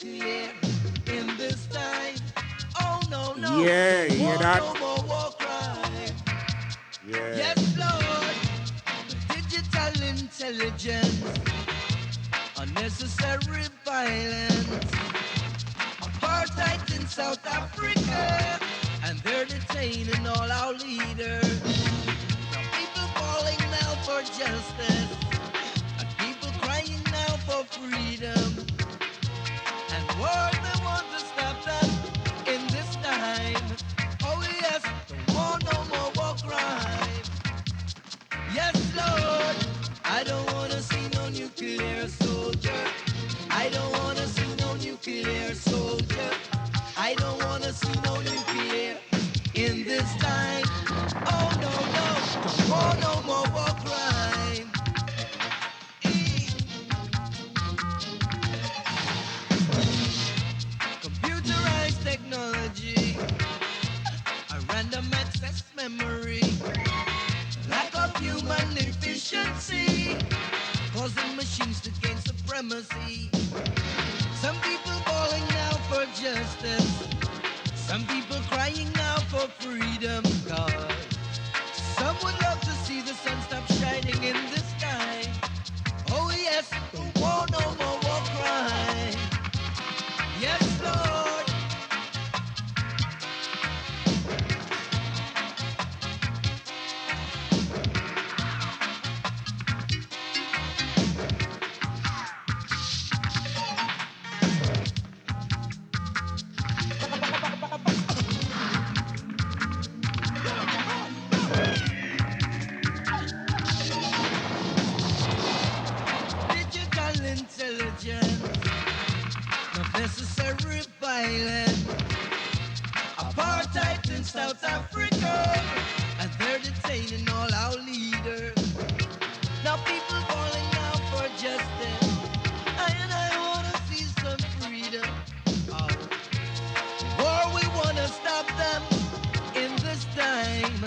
nuclear in this time. Oh no, no. Yeah, you hear that? No more war crime. Yeah. Yes, Lord. Digital intelligence, unnecessary violence, apartheid in South Africa, and they're detaining all our leaders. Now people calling now for justice, and people crying now for freedom. And war, they want to stop them in this time. Oh yes, don't want no more war crime. Yes, Lord, I don't want to see no nuclear soldier. I don't want to see no nuclear soldier. I don't want to see no nuclear in this time. Oh no, no, don't want no more war crime. Computerized technology, a random access memory, lack of human efficiency, causing machines to gain supremacy. Some people calling now for justice, some people crying now for freedom. God, some would love to see the sun stop shining in the sky. Oh yes, don't want no more war crime. Yes, Lord. Digital intelligence, not necessary violence, apartheid in South Africa, and they're detaining all our leaders. Now people calling now for justice, and I wanna see some freedom. Oh. Or we wanna stop them in this time.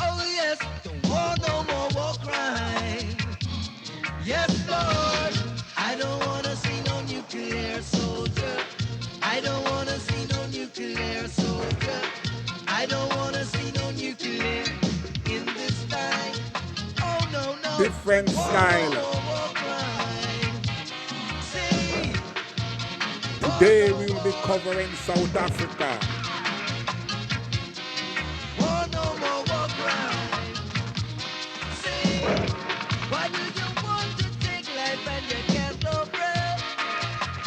Oh yes, don't want no more war crime. Yes, Lord, I don't wanna see no nuclear soldier. I don't wanna see no nuclear soldier. I don't wanna see no nuclear in this time. Oh no, no. Different style. War crime. See, Today we will be covering South Africa. no more war crime. See, why do you want to take life and you can't no breath?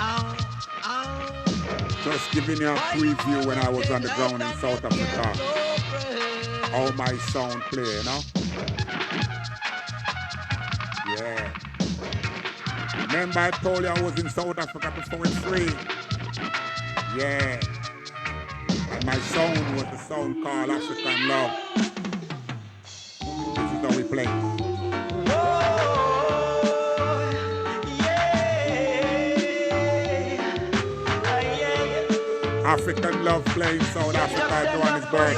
Ow, ow. Just giving you a preview when I was on the ground in South Africa. How my sound play, you know? Yeah. Remember I told you I was in South Africa before it's free? Yeah. And my sound was the sound called African Love. This is how we play. African Love playing South Africa, Johannesburg.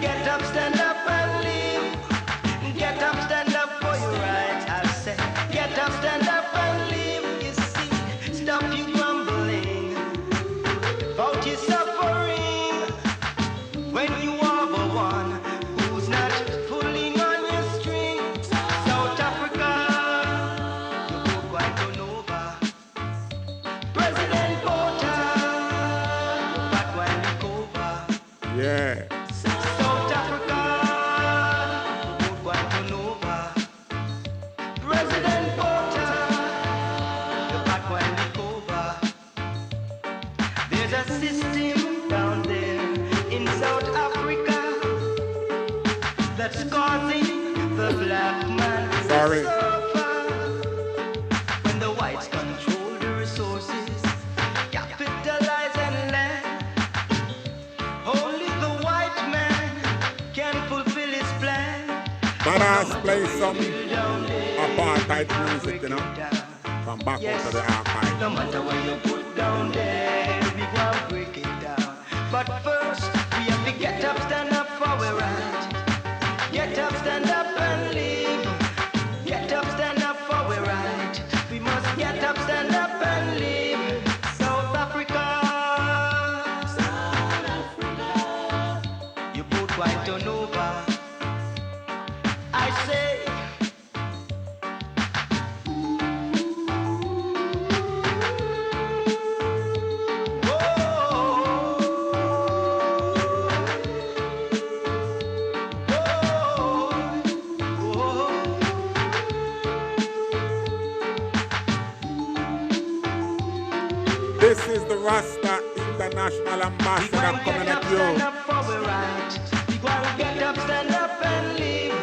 Get up, stand up and live. Get up, stand up for your rights. I said, get up, stand up and live. You see, stop you grumbling about your suffering when you are the one who's not pulling on your strings. South Africa, you're quite gone over. President Porter, you're back when you over. Yeah. South Africa, you're quite gone over. President Porter, you're back when you over. There's a system down there in South Africa that's causing the black man to suffer. When the whites control the resources, capitalize and land, only the white man can fulfill his plan. Badass play some apartheid music, you know? From back out of the archive. No matter what you put down there, we gonna break it down. But first, we have to get up, stand up for our right. Get up, stand up and live. Get up, stand up for our right. We must get up, stand up and live. This is the Rasta International Ambassador coming at you. We gonna get up, stand up and live.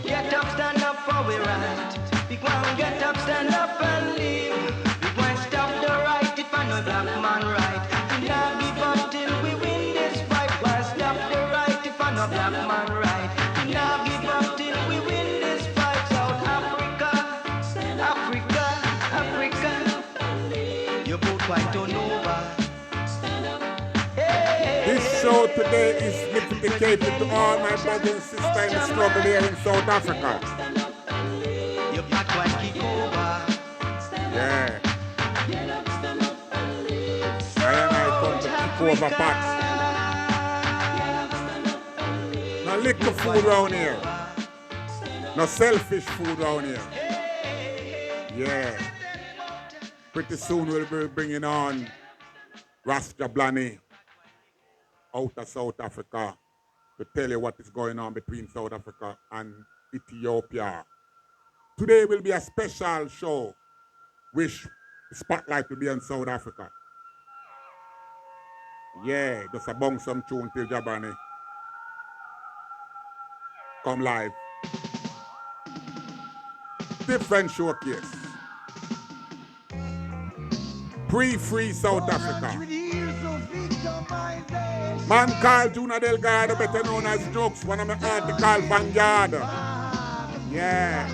Get up, stand up for we right. We gonna get up, stand up and live. We gonna stop the right if I know black man right. We not give up till we win this fight. Gonna stop the right if I know black man right. We not give up till we win this fight. South Africa, Africa, Africa. You both white on over. This show today is dedicated to all my brothers and sisters in the struggle here in South Africa. Yeah. I come to pick over pots. No liquor food around here. No selfish food around here. Yeah. Pretty soon we'll be bringing on Rasta Jabulani out of South Africa to tell you what is going on between South Africa and Ethiopia. Today will be a special show, which the spotlight will be on South Africa. Yeah, just a bong some tune till Jahbunny come live. Different showcase. Pre-free South Africa. Man called Juna Delgado, better known as Jokes, one of my article Vanguard. Yeah.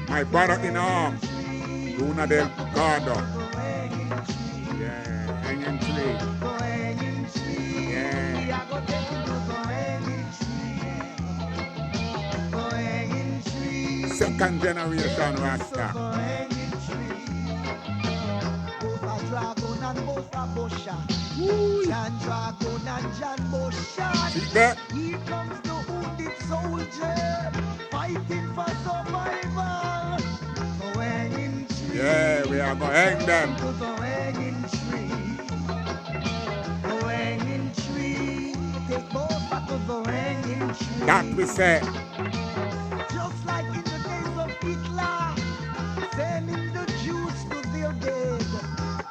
My brother in arms, Juna Delgado. Yeah, hanging tree. Yeah. Second generation Rasta. See that? Here comes the wounded soldier, fighting for survival. Yeah, we are going to hang them. That we say. Just like in the days of Hitler, sending the Jews to their dead.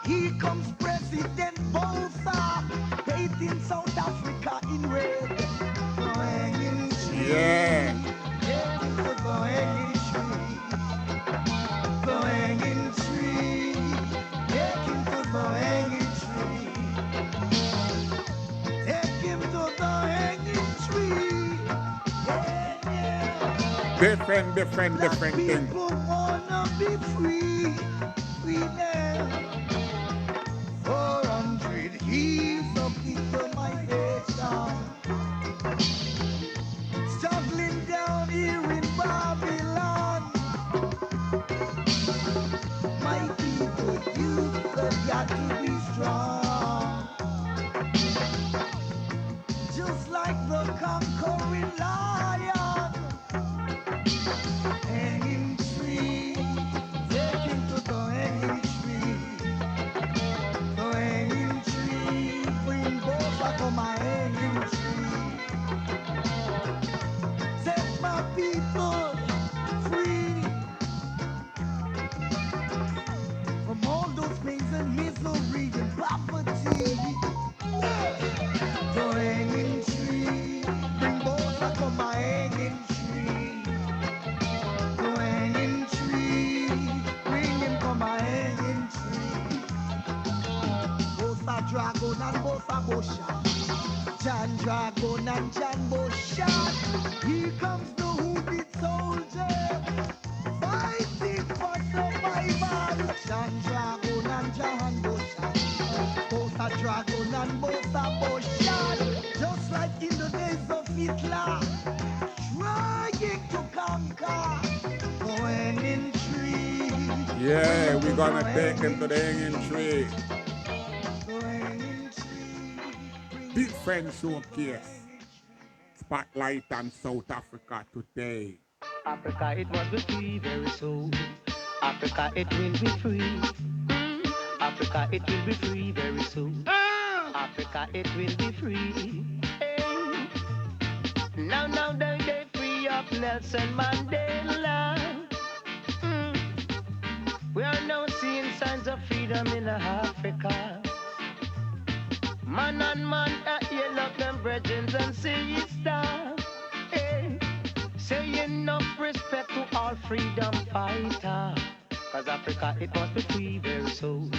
Here comes President Botha, painting South Africa in red. Yeah. Different things. People wanna be free, free now. 400 years of victimization, struggling down here in Babylon. My people, you've got to be strong, just like the conquering lion. Hanging tree, take him to the hanging tree. The hanging tree, bring both back on my hanging tree. Set my people free from all those pains and misery and poverty. The hanging tree, bring both back on my hanging tree. Dragon and Bosa Bosha, Jan Dragon and Jan Bosha. Here comes the wounded soldier, fighting for survival. Jan Dragon and Jan Bosha, Bosa Dragon and Bosa Bosha. Just like in the days of Hitler, trying to conquer the hanging tree. Yeah, we're gonna take him to the hanging tree. Different showcase. Spotlight on South Africa today. Africa, it was be free very soon. Africa, it will be free. Africa, it will be free very soon. Africa, it will be free. Hey. Now they free up Nelson Mandela. We are now seeing signs of freedom in Africa. Man and man, you love them brethren and sisters. Hey, say enough respect to all freedom fighters. Cause Africa, it must be free very soon.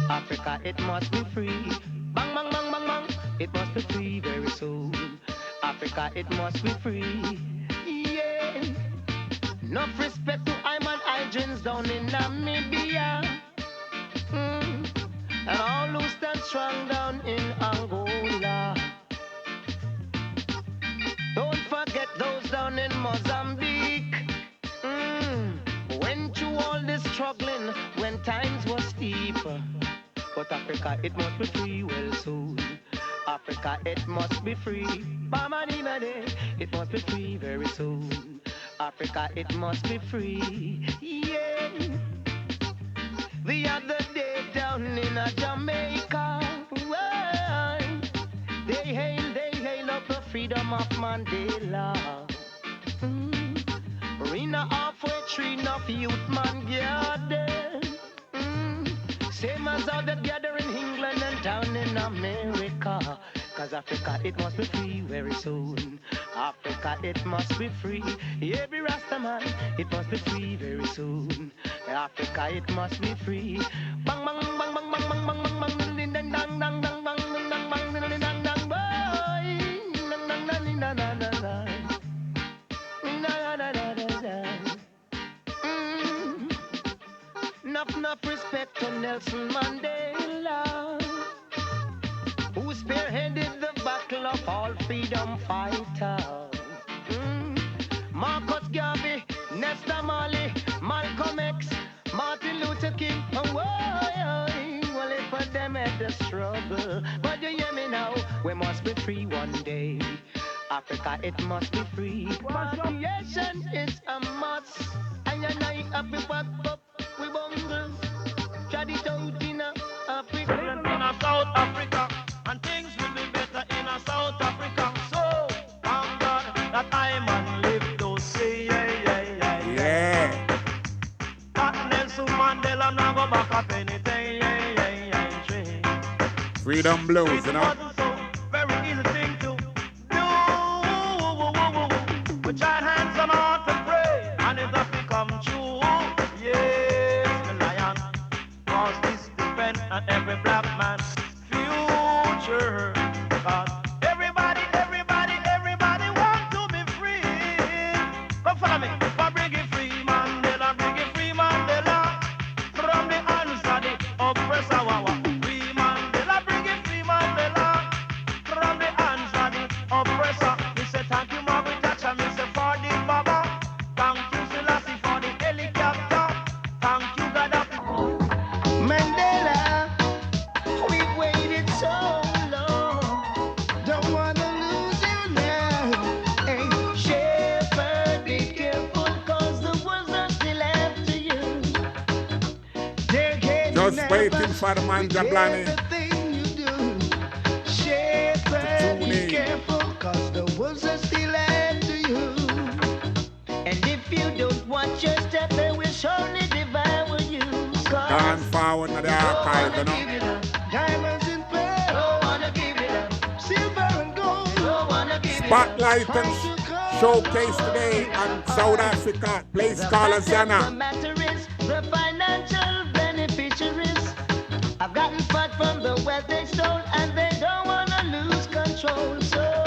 Africa, it must be free. Bang, bang, bang, bang, bang. It must be free very soon. Africa, it must be free. Yeah. Enough respect to Iman Hydrins down in Namibia. And all who stand strong down in Angola. Don't forget those down in Mozambique. Went through all this struggling when times were steep. But Africa, it must be free well soon. Africa, it must be free. It must be free very soon. Africa, it must be free. Yeah. The other day down in Jamaica, they hail up the freedom of Mandela. In a halfway tree, enough youth man gathered. Same as how they gather in England and down in America. Cause Africa, it must be free very soon. Africa, it must be free. Every Rasta man, it must be free very soon. Africa, it must be free. Bang, bang, bang, bang, bang, bang, bang, bang, bang, ding, dang, dang, dang, dang, bang, ding, dang, bang, ding, dang, dang, dang, boy. Dang, dang, dang, ding, dang, dang, dang, dang. Ding, dang, dang, dang, dang, dang. Enough respect to Nelson Mandela, who spearheaded the battle of all freedom fighters. Marcus Garvey, Nesta Marley, Malcolm X, Martin Luther King. Well, it for them at the struggle. But you hear me now, we must be free one day. Africa, it must be free. Creation is a must. And I happy pop up, we bungle. Try it out in Africa. In South Africa, and things will be better in South Africa. So, thank God that I man live to see. Yeah. That Nelson Mandela now go back up anything. Freedom blues, you know. It wasn't so very easy thing to do. We join hands on heart and pray, and it has become true. Yes, the lion, cause this depends on every black man's future. Cause everybody want to be free. Come follow me, but bring it free Mandela, from the hands of the oppressor. Free Mandela, bring it free Mandela, from the hands of the oppressor. Me say thank you Margaret Thatcher, me say for the Baba. Thank you Selassie for the helicopter. Thank you Gaddafi. Mandela, we've waited so long. Don't wanna lose you now. Hey, shepherd, be careful, cause the wolves are still after you. They're getting Just waiting nervous for the man with Jabulani everything you do. Shepherd, tune be in. careful, cause the wolves are still after you. And if you don't watch your step, they will surely devour you. Gone forward to the archive, you know. Diamonds and pearls, don't wanna give it up. Silver and gold, don't wanna give it up. Spotlight and showcase today on South Africa, place called The Zana. matter is the financial beneficiaries have gotten fat from the wealth they stole, and they don't wanna lose control. So,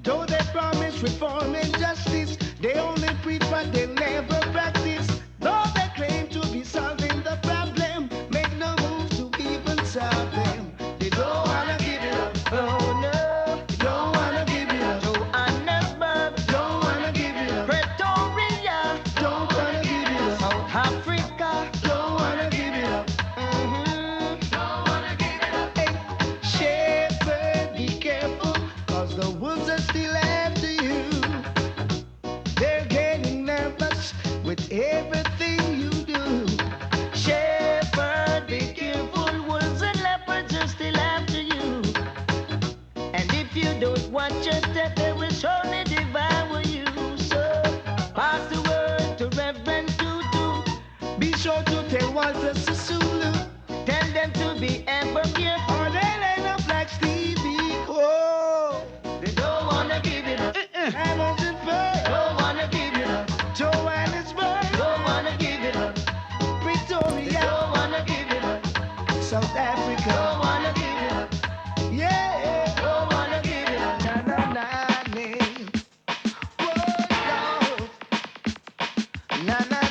though they promise reform and justice, they only preach but they never practice. Though they claim to be solving the problem, make no move to even solve them. They don't wanna give it up. Oh no, they don't wanna give it up. Johannesburg, don't wanna give it up. Pretoria, don't wanna give it up. South Africa, don't wanna give it up. Don't wanna give it up. Hey, shepherd, be careful, cause the wolves are still after you. They're getting nervous with everything you do. Shepherd, be careful, wolves and leopards are still after you. And if you don't watch your step, they will surely devour you. So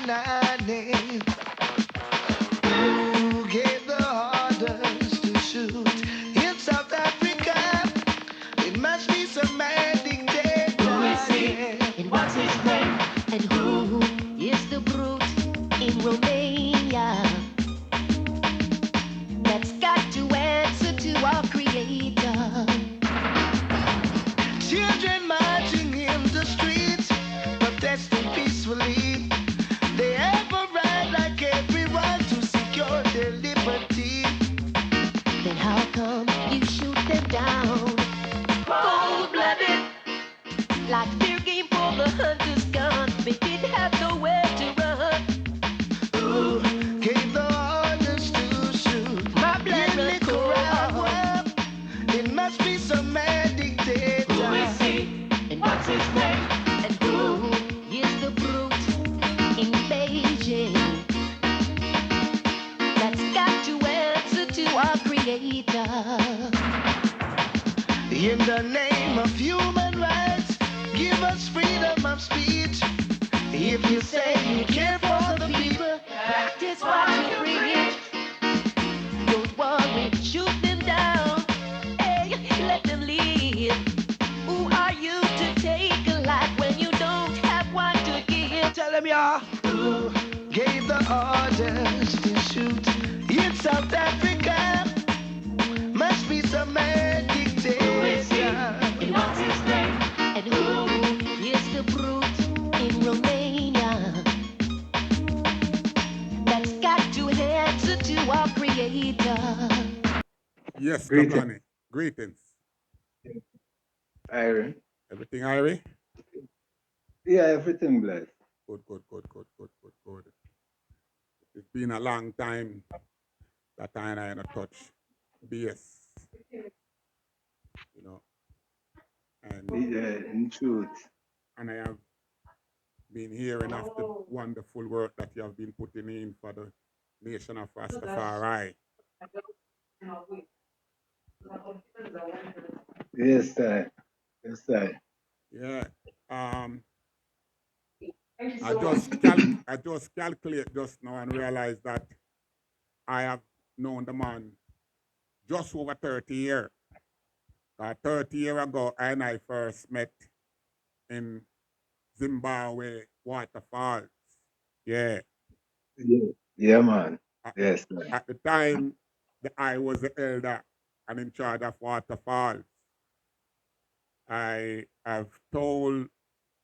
name. Who gave the orders to shoot in South Africa? It must be some mad dictator. Who is he? And what's his name? And who is the brute in Romania that's got to answer to our Creator? Children marching in the streets, protesting peacefully. They have a right like everyone to secure their liberty. Then how come you shoot them down? Cold-blooded, like fair game for the hunter's gun. They didn't have nowhere to run. Who gave the orders to shoot? My blood in Nicaragua. It must be some mad dictator. Who is he? And what's his name? And who is the brute in Beijing that's got to answer to our Creator? In the name of human rights, give us freedom of speech. If you say you care for the people, practice what you preach. Don't worry, shoot them down. Hey, let them live. Who are you to take a life when you don't have one to give? Tell them, y'all. Who gave the orders to shoot in South Africa? Must be some mad dictator. Who is he? And what's his name? And who is the brute in Romania that's got to answer to our Creator? Yes, Greetings. Jabulani. Greetings. Irie. Everything Irie? Yeah, everything blessed. Good. It's been a long time that I ain't a touch BS. You know. And Yeah, in truth. and I have been hearing of the wonderful work that you have been putting in for the nation of Rastafari. Yes, sir. Yes, sir. Yeah. I just calculate just now and realize that I have known the man just over 30 years. 30 years ago, I first met in Zimbabwe waterfalls. Yeah. Yeah, man. At, Yes, sir. at the time, I was the elder and in charge of waterfalls. I have told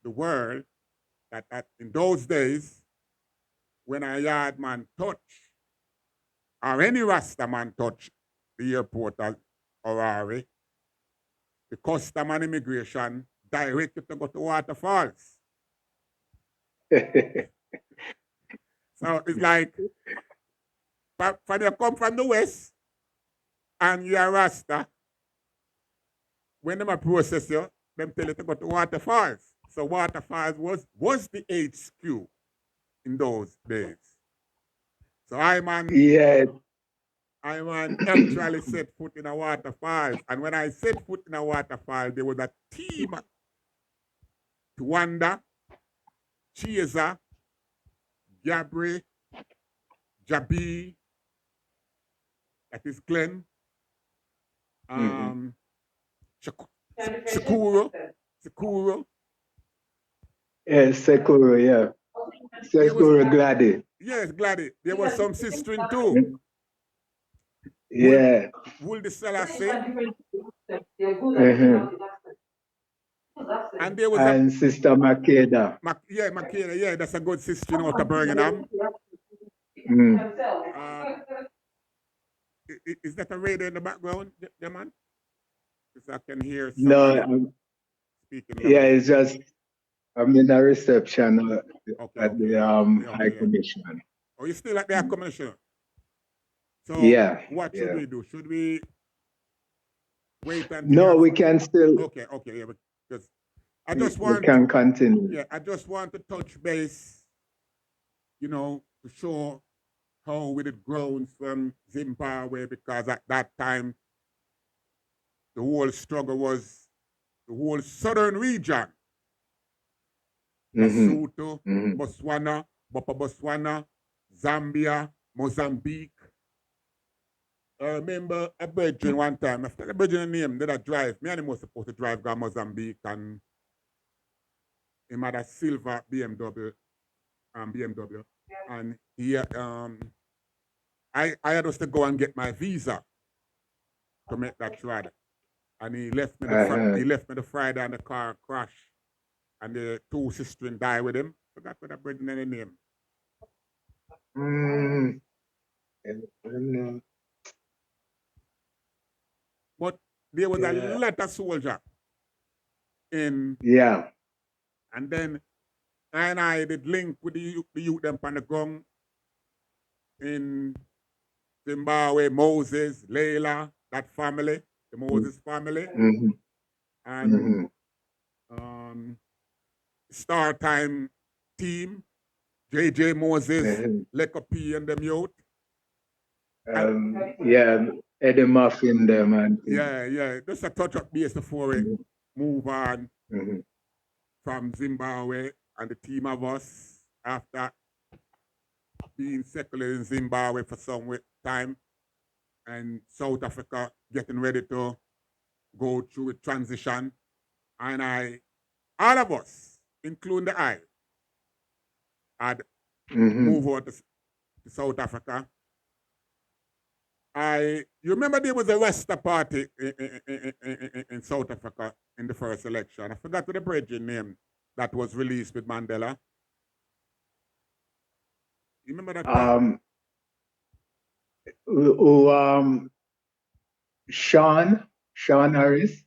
the world that in those days, when a yard man touch, or any Rasta man touch the airport of Harare, the custom and immigration direct you to go to waterfalls. So it's like, for you come from the west and you're a Rasta, when them process you, them tell you to go to waterfalls. So waterfalls was the HQ in those days. So I actually set foot in a waterfall. And when I set foot in a waterfall, there was a team to Wanda, Chiesa, Gabri, Jabi, that is Glenn, Sekuro. Yes, Sekuro, yeah. Sekuro Gladdy. Yes, Gladdy. There was some sistering too. Yeah. Would the Selassie. And there was and Sister Makeda. Makeda, yeah, that's a good sister out of Birmingham. Is that a radio in the background, yeah, man? Because I can hear somebody speaking. Yeah, it's just I'm in a reception at the High Commission. Oh, you're still at the High Commission? So what should we do? Should we wait until? No, we can still. Okay, yeah, because I just want we can continue. Yeah, I just want to touch base, to show how we had grown from Zimbabwe, because at that time the whole struggle was the whole southern region. Lesotho, Botswana, Botswana, Zambia, Mozambique. I remember a brethren one time, after the brethren name, did I drive, me and him was supposed to drive to Mozambique, and him had a silver BMW, and he, I had us to go and get my visa to make that ride. And he left me the Friday and the car crashed. And the two sisters died with him. Forgot what that brethren name. But there was a lot of soldier in. Yeah. And then I did link with the youth them on the ground in Zimbabwe, Moses, Layla, that family, the Moses family. And Star Time team, JJ Moses, Leko P and them youth. Eddie Muffin them and just a touch up base before we move on from Zimbabwe and the team of us after being settled in Zimbabwe for some time and South Africa getting ready to go through a transition. And all of us, including I, had moved over to South Africa. You remember there was a Rasta party in South Africa in the first election. I forgot the bridging name that was released with Mandela. You remember that? Sean Harris.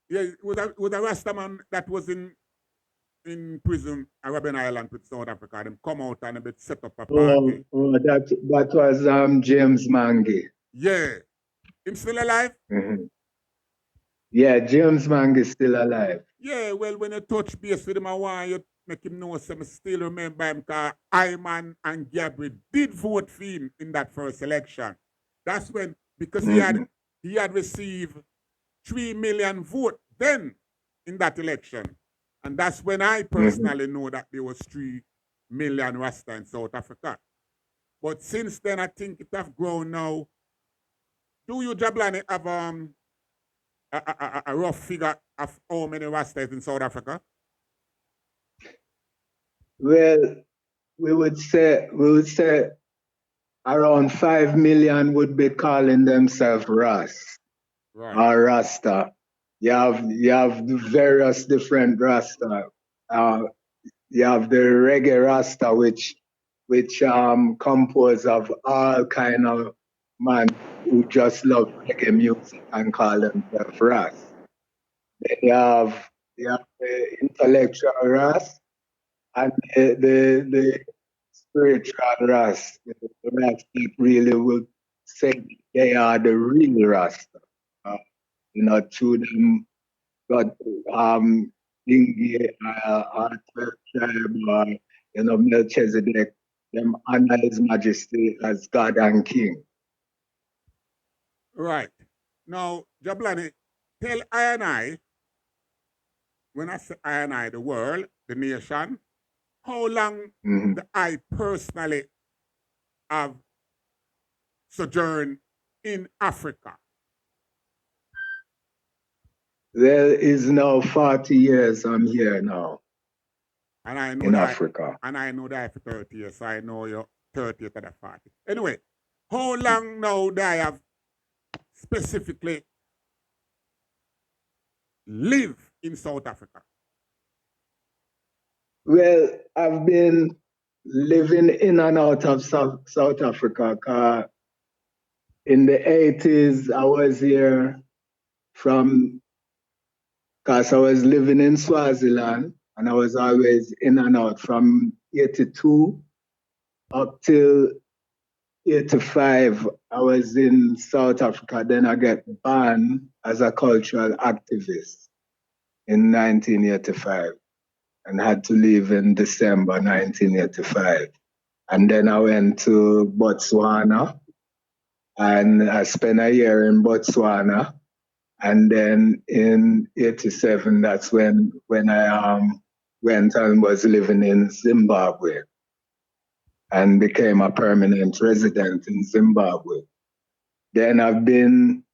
Yeah, it was a Rasta man that was in prison, Arabian Island with South Africa. Them come out and they set up a party. That was James Mangi. Yeah. Him still alive? Yeah, James Mangi is still alive. Yeah, well, when you touch base with him, I want you to make him know some still remember him because Iman and Gabriel did vote for him in that first election. That's when, because he had received 3 million votes then in that election. And that's when I personally know that there was 3 million Rasta in South Africa. But since then, I think it have grown now. Do you, Jabulani, have a rough figure of how many Rastas in South Africa? Well, we would say around 5 million would be calling themselves Ras or Rasta. You have the various different Rasta. You have the reggae Rasta, which composed of all kind of man who just love reggae music and call themselves Ras. Then you have the intellectual Ras and the spiritual Ras. The Ras that really would say they are the real Rasta. Through them got Bingi, Arthur Tribe, Melchizedek, them honor His Majesty as God and King. Right. Now, Jabulani, tell I, when I say I, the world, the nation, how long I personally have sojourned in Africa? There is now 40 years I'm here now. And I know in Africa. And I know that for 30 years, so I know you're 30 to the 40. Anyway, how long now do I have specifically live in South Africa? Well, I've been living in and out of South Africa. In the 80s, I was here because I was living in Swaziland, and I was always in and out from 82 up till 85. I was in South Africa. Then I got banned as a cultural activist in 1985 and had to leave in December 1985. And then I went to Botswana, and I spent a year in Botswana. And then in 87, that's when I went and was living in Zimbabwe. and became a permanent resident in Zimbabwe. Then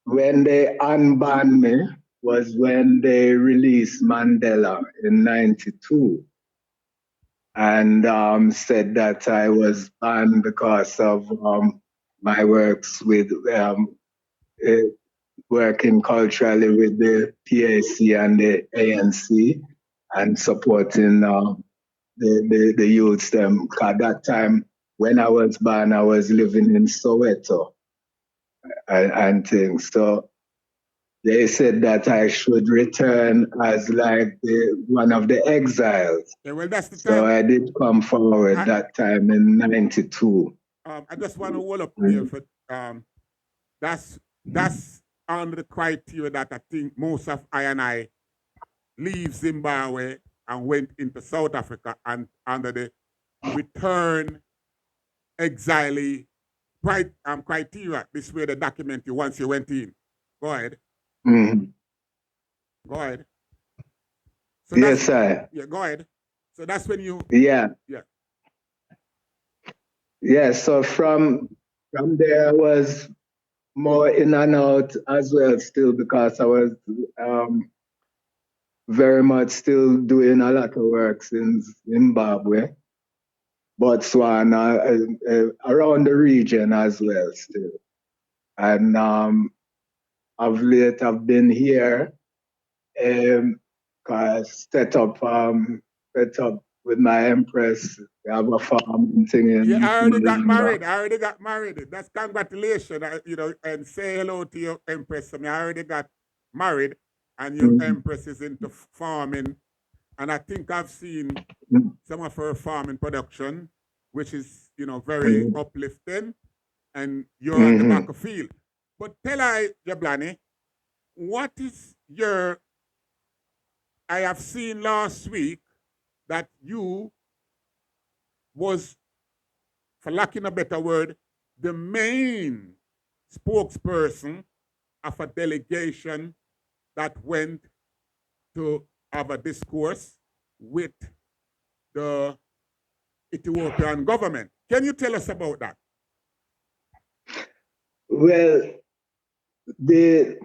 when they unbanned me was when they released Mandela in 92 and said that I was banned because of my works with working culturally with the PAC and the ANC and supporting the youths them. At that time, when I was born, I was living in Soweto and things. So they said that I should return as like one of the exiles. Yeah, well, that's the So time. I did come forward that time in 92. I just want to hold up there for that's under the criteria that I think most of I leave Zimbabwe and went into South Africa and under the return exile criteria. This way the document you once you went in. Go ahead. Mm-hmm. Go ahead. So yes, sir. Yeah, go ahead. So that's when you. Yeah. Yeah. Yeah. So from there I was more in and out as well still because I was very much still doing a lot of works in Zimbabwe, Botswana, around the region as well still. And of late I've been here, set up with my empress. We have a farm thing in. Yeah, I already got married. That's congratulations. And say hello to your empress. I already got married, and your empress is into farming. And I think I've seen some of her farming production, which is very uplifting. And you're on the back of field. But tell I, Jabulani, what is your? I have seen last week that you was, for lacking a better word, the main spokesperson of a delegation that went to have a discourse with the Ethiopian government. Can you tell us about that? Well,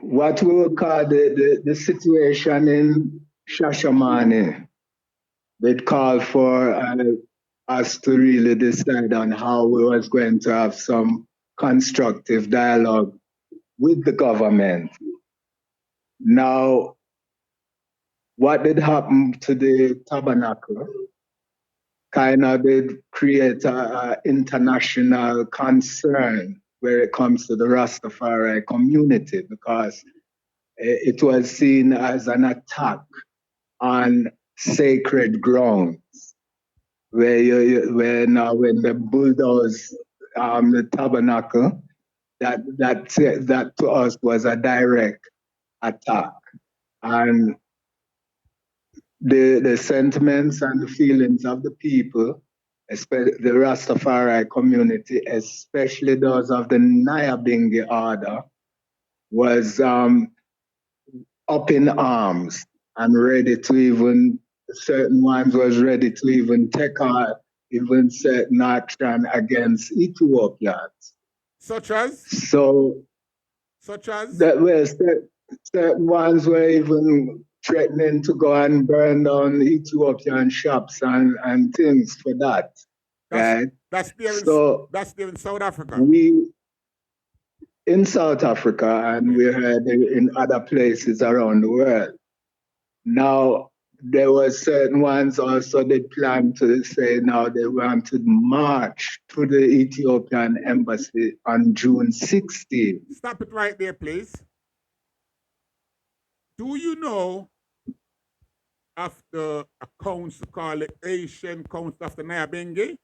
what we would call the situation in Shashamane, they'd call for us to really decide on how we was going to have some constructive dialogue with the government. Now, what did happen to the Tabernacle kind of did create an international concern where it comes to the Rastafari community because it was seen as an attack on sacred grounds, where when they bulldoze the Tabernacle, that to us was a direct attack, and the sentiments and the feelings of the people, especially the Rastafari community, especially those of the Nyahbingi order, was up in arms and ready to even, certain ones was ready to even take on even certain action against Ethiopians. Such as? Such as? Certain ones were even threatening to go and burn down Ethiopian shops and things for that. Right? That's there in South Africa. In South Africa, and we heard in other places around the world. Now, there were certain ones also they planned to say now they want to march to the Ethiopian embassy on June 16th. Stop it right there, please. Do you know of the council called the Asian Council of the Nyahbingi?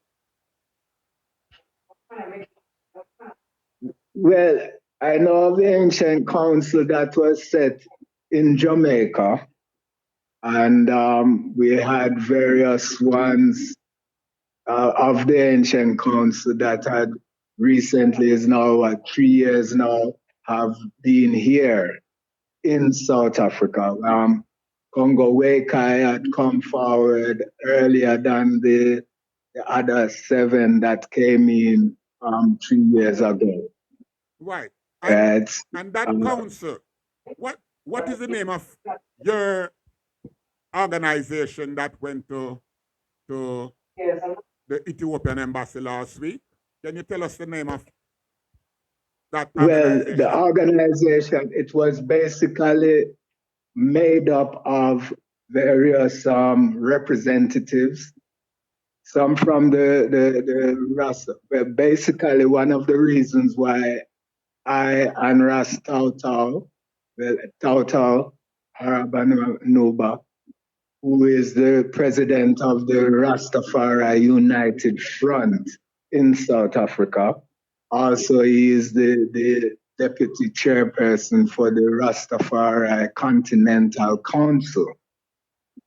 Well, I know of the ancient council that was set in Jamaica, and we had various ones of the ancient council that had recently, is now 3 years now, have been here in South Africa. Congo Wakai had come forward earlier than the the other 7 that came in 3 years ago. Right. Right. And that council, what is the name of your organization that went to the Ethiopian embassy last week? Can you tell us the name of that organization? Well, the organization, it was basically made up of various representatives, some from the Rasta. But basically, one of the reasons why I and Ras Tautau, well, Tautau Arabanuba, who is the president of the Rastafari United Front in South Africa. Also, he is the deputy chairperson for the Rastafari Continental Council.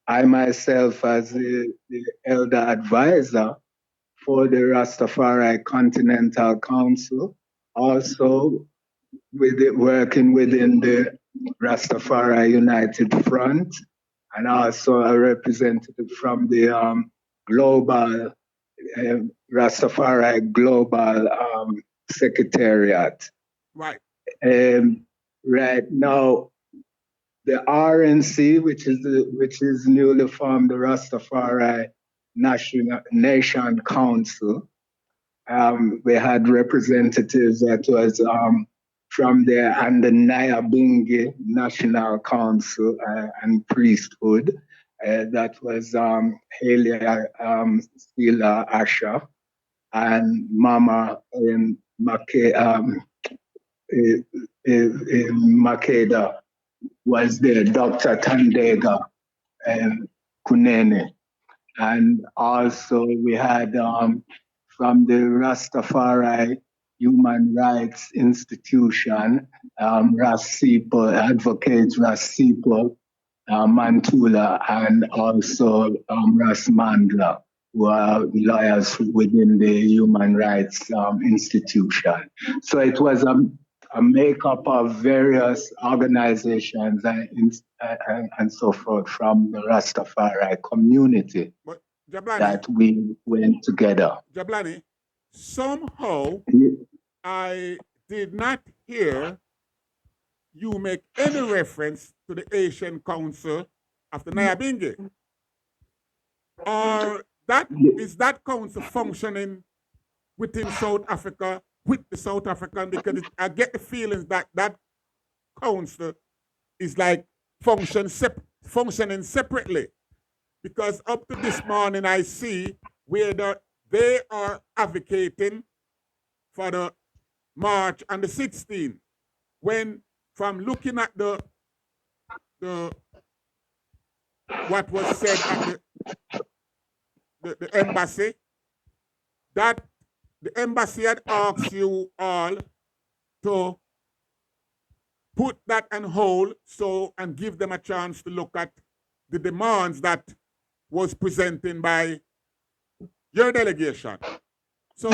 I myself, as the elder advisor for the Rastafari Continental Council, also working within the Rastafari United Front, and also a representative from the global Rastafari Global Secretariat. Right. Right now, the RNC, which is newly formed, the Rastafari Nation Council. We had representatives that was from there, and the Nyahbingi National Council and Priesthood. That was Haile Stila Asha and Mama Makeda was there, Dr. Tandega Kunene. And also we had from the Rastafari Human Rights Institution, Rasipo, advocates Rasipo, Mantula, and also Ras Mandla, who are lawyers within the Human Rights Institution. So it was a makeup of various organizations and so forth from the Rastafari community that we went together. Jabulani, somehow I did not hear you make any reference to the Asian Council of the Nyahbingi. Or is that council functioning within South Africa with the South African? Because I get the feelings that that council is like functioning separately. Because up to this morning, I see where they are advocating for the March on the 16th. When from looking at the what was said at the embassy, that the embassy had asked you all to put that on hold and give them a chance to look at the demands that was presented by your delegation. So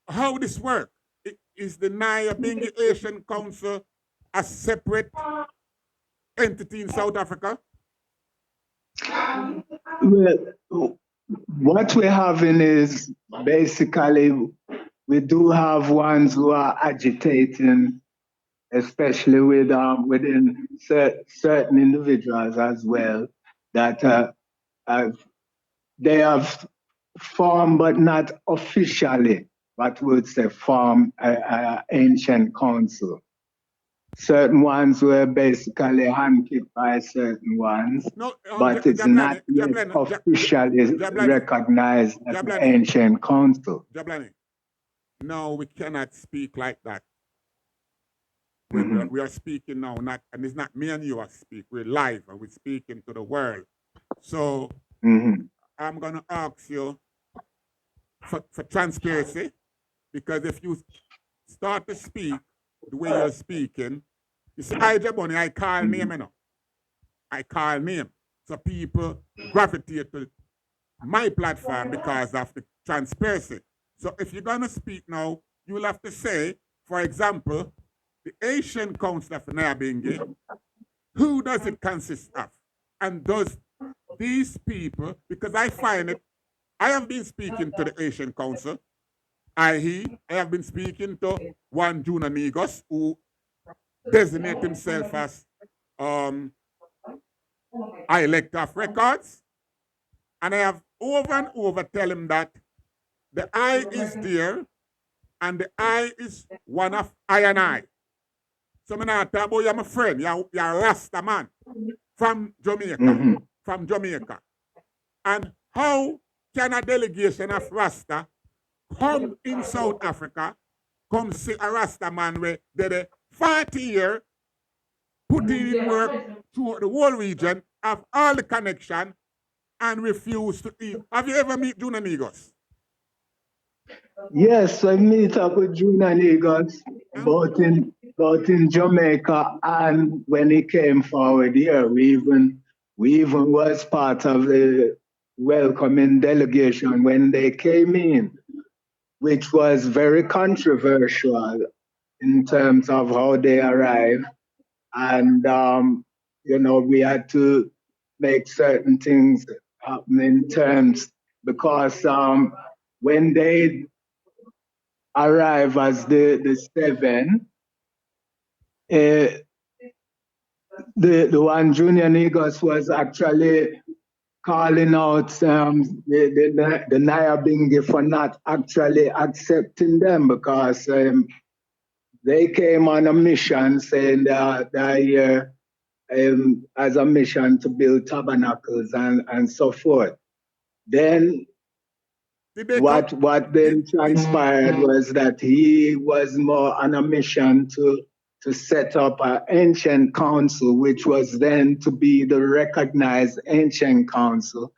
how this work? Is the Nyahbingi Asian Council a separate entity in South Africa? Well, what we're having is basically we do have ones who are agitating, especially within certain individuals as well, that they have formed, but not officially, what we would say form ancient council. Certain ones were basically handpicked by certain ones, but it's not yet officially recognized as an ancient council. Jabulani, no, we cannot speak like that. We are speaking now, and it's not me and you are speaking. We're live and we're speaking to the world. So I'm going to ask you for transparency, because if you start to speak the way you're speaking, you see, Jahbunny, I call name, you know. I call name. So people gravitate to my platform because of the transparency. So if you're going to speak now, you will have to say, for example, the Asian Council of Nyahbingi, who does it consist of? And does these people, because I find it I have been speaking to the Asian Council. I have been speaking to one Juna Negos who designate himself as elect of records. And I have over and over tell him that the I is there and the I is one of I and I. So I'm not talking about you're my friend, you're a Rasta man from Jamaica. From Jamaica. And how can a delegation of Rasta come in South Africa, come see a Rasta man where they 40 years putting in work through the whole region, have all the connection, and refuse to eat. Have you ever met Juna Negos? Yes, I meet up with Junior Negos both in Jamaica, and when he came forward here, we even was part of the welcoming delegation when they came in, which was very controversial in terms of how they arrived. And we had to make certain things happen in terms because when they arrive as the seven, the one Junior Negos was actually calling out the Nyahbingi for not actually accepting them because they came on a mission saying that they're here as a mission to build tabernacles and so forth. Then what then transpired was that he was more on a mission to set up an ancient council, which was then to be the recognized ancient council,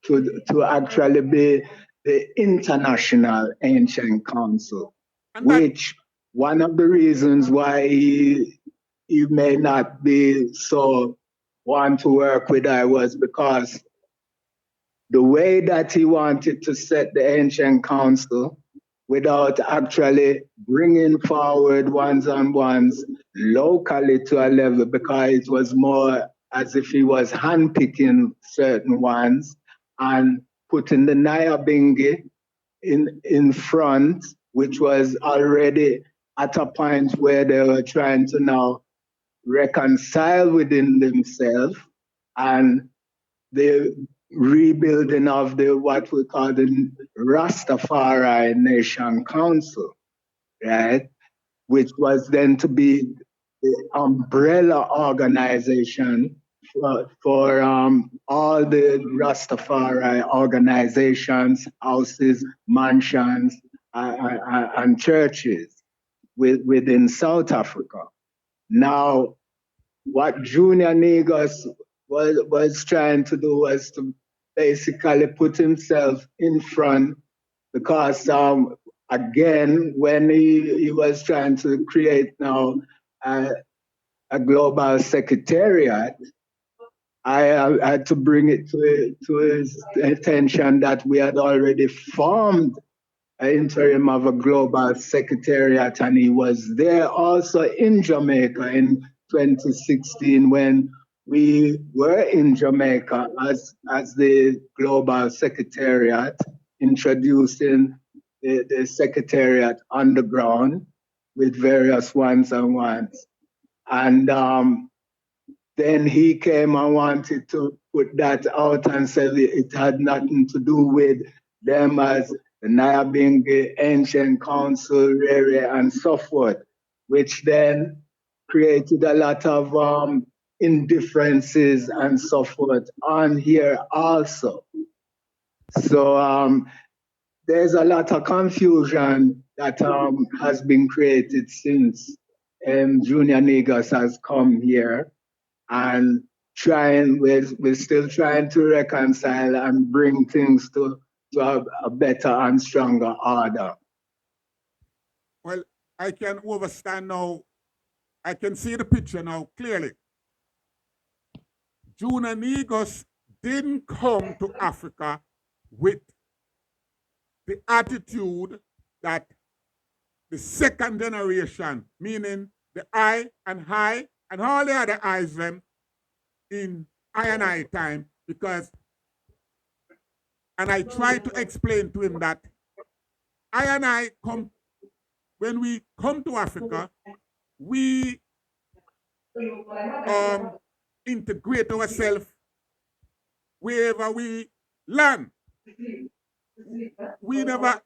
to actually be the international ancient council, which one of the reasons why he may not be so want to work with I was because the way that he wanted to set the ancient council without actually bringing forward ones locally to a level, because it was more as if he was handpicking certain ones and putting the Nyahbingi in front, which was already at a point where they were trying to now reconcile within themselves, and the rebuilding of the what we call the Rastafari Nation Council, right? Which was then to be the umbrella organization for all the Rastafari organizations, houses, mansions, and churches within South Africa. Now, what Junior Negus was trying to do was to basically put himself in front because, again, when he was trying to create now a global secretariat, I had to bring it to his attention that we had already formed an interim of a global secretariat, and he was there also in Jamaica in 2016 when we were in Jamaica as the global secretariat, introducing the secretariat underground with various ones and ones. And then he came and wanted to put that out and said it had nothing to do with them as the Nyahbingi Ancient Council area and so forth, which then created a lot of indifferences and so forth on here also. So there's a lot of confusion that has been created since Junior Negus has come here, and we're still trying to reconcile and bring things to a better and stronger order. Well, I can understand now. I can see the picture now clearly. Juna Negus didn't come to Africa with the attitude that the second generation, meaning the I and high and all the other eyes them in I and I time, because And I try to explain to him that I and I come, when we come to Africa, we integrate ourselves wherever we land. We never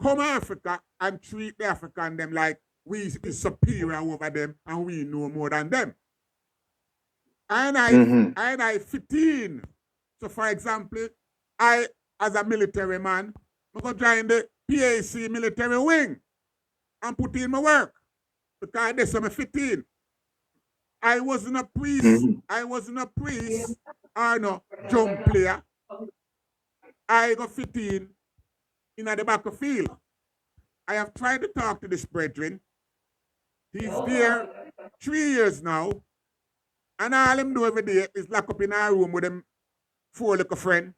come to Africa and treat the African them like we is superior over them and we know more than them. And I 15. So for example, I as a military man, I go join the PAC military wing and put in my work because this I'm 15. I wasn't a priest. I wasn't a priest or no jump player. I got 15 in the back of field. I have tried to talk to this brethren. He's there 3 years now. And all him do every day is lock up in a room with them 4 little friends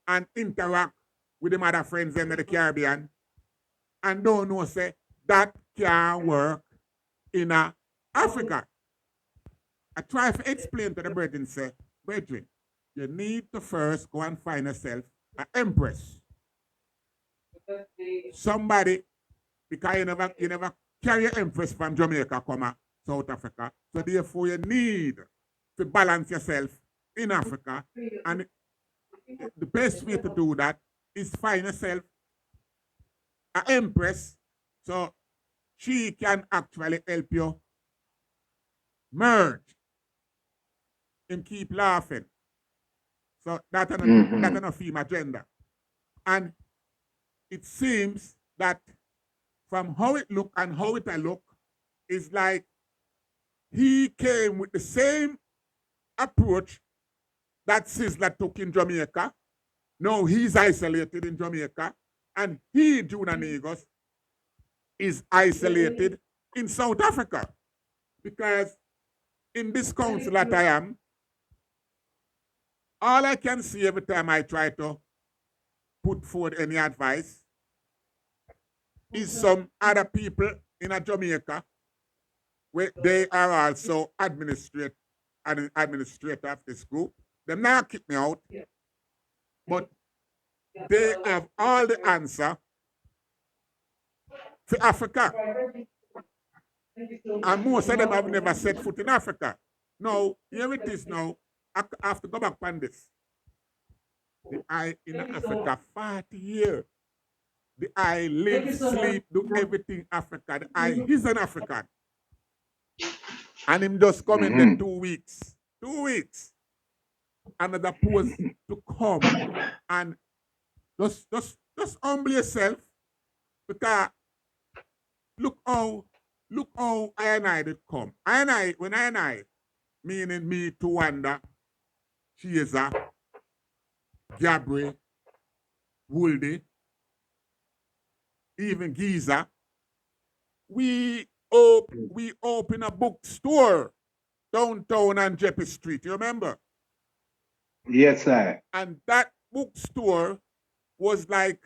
and interact with them other friends in the Caribbean. And don't know say that can work in Africa. I try to explain to the brethren, say, brethren, you need to first go and find yourself an empress. Somebody, because you never carry an empress from Jamaica come South Africa. So therefore you need to balance yourself in Africa. And the best way to do that is find yourself an empress so she can actually help you merge and keep laughing. So that's a female agenda. And it seems that from how it look and how it look, is like he came with the same approach that Sizzler took in Jamaica. Now he's isolated in Jamaica. And he, Junior Negos, is isolated in South Africa. Because in this council that I am, all I can see every time I try to put forward any advice is some other people in Jamaica where they are also administrator of this group. They now kick me out, but they have all the answer for Africa. And most of them have never set foot in Africa. Now, here it is now. I have to go back on this. The I in Africa 40 years. The I live, sleep, do everything Africa. The I is an African. And him just come in the 2 weeks. 2 weeks. Another pose to come and just humble yourself. Because look how I and I did come. When I and I, meaning me to Wanda, Chiesa, Gabriel, Wooldy, even Giza, we open a bookstore downtown on Jeppy Street. You remember? Yes, sir. And that bookstore was like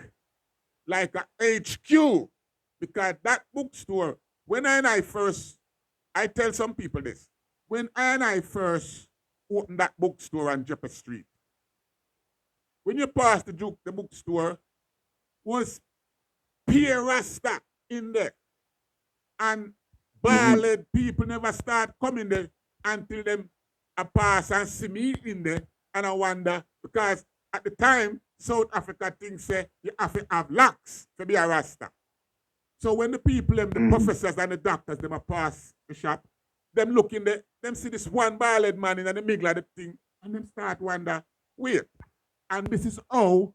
a HQ, because that bookstore, when I first, I tell some people this, when I first opened that bookstore on Jeppy Street, when you pass the bookstore, was Pierre Rasta in there. And ballad people never start coming there until them I pass and see me in there. And I wonder, because at the time, South Africa thinks say you have to have locks to be a Rasta. So when the people, the professors and the doctors, them a pass the shop, them look in there, them see this one ballad man in the middle of the thing, and them start wonder, wait. And this is how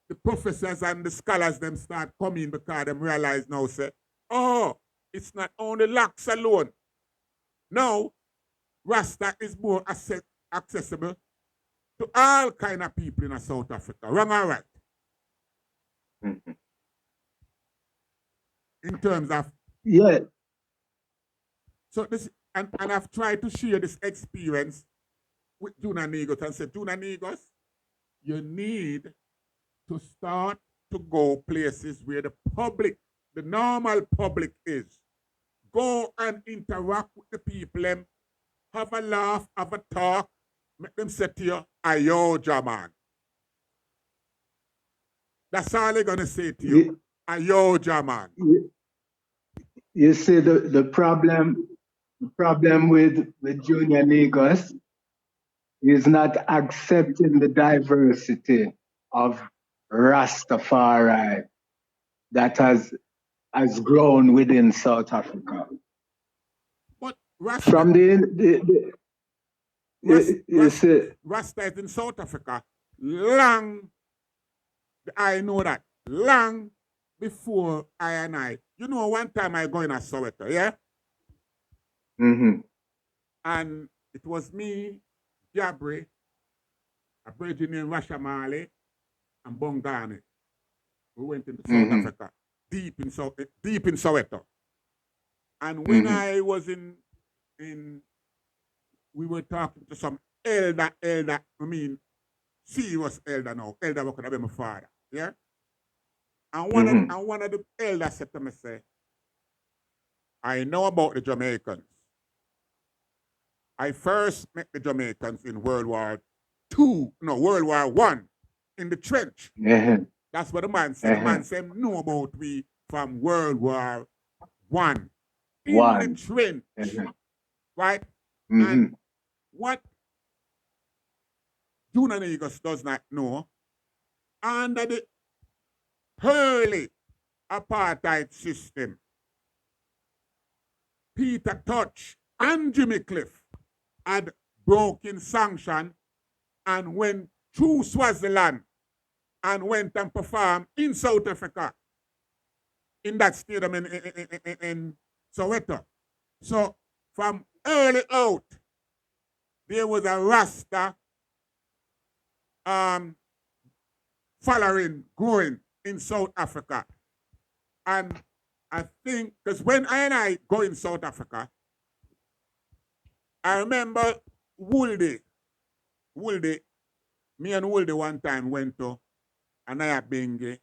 the professors and the scholars them start coming, because them realize now, say, oh, it's not only locks alone. Now, Rasta is more accessible to all kind of people in South Africa. Wrong or right? In terms of... Yeah. So this, and I've tried to share this experience with Junior Negos and said, Junior Negos, you need to start to go places where the public, the normal public is. Go and interact with the people, have a laugh, have a talk, make them say to you, ayo, Jaman. That's all they're gonna say to you. Yo, Jaman. You see the problem with Junior Negus is not accepting the diversity of Rastafari that has grown within South Africa. But Rasta, From the you see, Rasta is in South Africa long. I know that long before I and I. You know, one time I go in a Soweto, yeah, mhm, and it was me, Jabri, a virgin named Rashamale, and Bongani. We went into South mhm, Africa, deep in Soweto. And when mhm, I was in, we were talking to some elder, I mean, serious elder now, elder who could have been my father, yeah. And mhm. one of the elders said to me, say, I know about the Jamaicans. I first met the Jamaicans in World War One, in the trench. Uh-huh. That's what the man said. The man said, know about we from World War One, in the One. trench, right? Mm-hmm. And what Junior Negus does not know, under the early apartheid system, Peter Touch and Jimmy Cliff had broken sanction and went through Swaziland and went and performed in South Africa, in that stadium in Soweto. So from early out, there was a Rasta following growing in South Africa. And I think, because when I go in South Africa, I remember Wooldy, me and Wooldy one time went to Nyahbingi,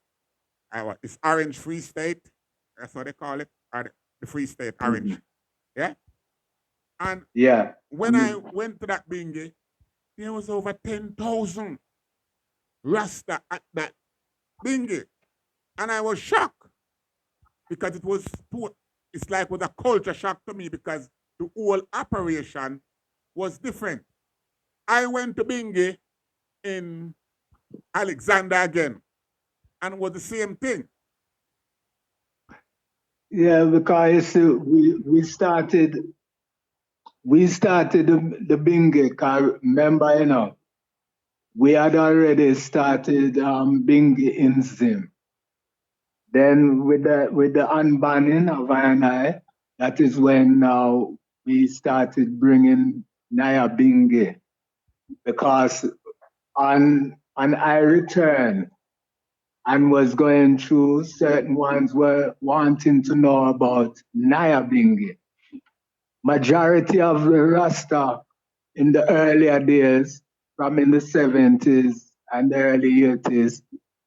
it's Orange Free State, that's what they call it, or the Free State, Orange. Mm-hmm. Yeah? And yeah, when I went to that Bingi, there was over 10,000 Rasta at that Bingi. And I was shocked because it's like it was a culture shock to me because the whole operation was different. I went to Bingi in Alexander again, and it was the same thing. Yeah, because we started the Bingi. Remember, we had already started Bingi in Zim. Then with the unbanning of I, that is when we started bringing Nyahbingi, because on I returned and was going through, certain ones were wanting to know about Nyahbingi. Majority of the Rasta in the earlier days, from in the 70s and the early 80s,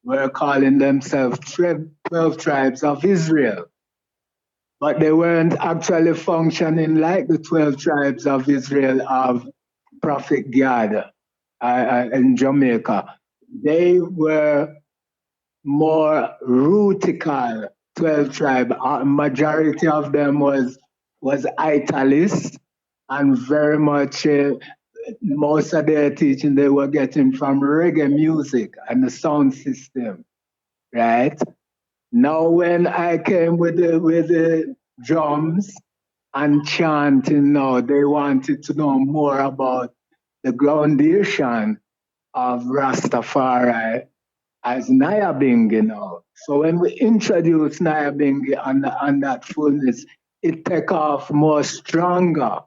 were calling themselves 12 tribes of Israel. But they weren't actually functioning like the 12 tribes of Israel of Prophet Gad in Jamaica. They were more rootical 12 tribe. Majority of them was Italist, and very much most of their teaching they were getting from reggae music and the sound system, right? Now when I came with the drums and chanting, now they wanted to know more about the groundation of Rastafari as Nyahbingi now. So when we introduce Nyahbingi on that fullness, it take off more stronger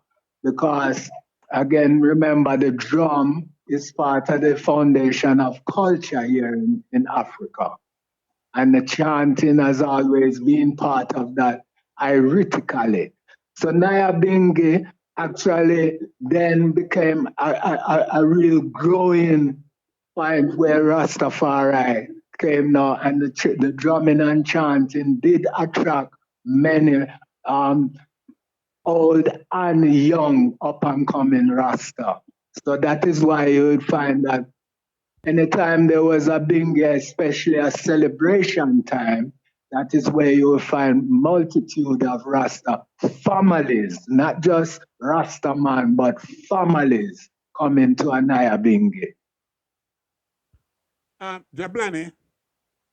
because, again, remember the drum is part of the foundation of culture here in Africa. And the chanting has always been part of that hierarchically. So Nyahbingi actually then became a real growing point where Rastafari came now, and the drumming and chanting did attract many old and young up and coming Rasta. So that is why you would find that anytime there was a bingy, especially a celebration time, that is where you will find multitude of Rasta families, not just Rasta man, but families coming to a Nyahbingi. Jabulani,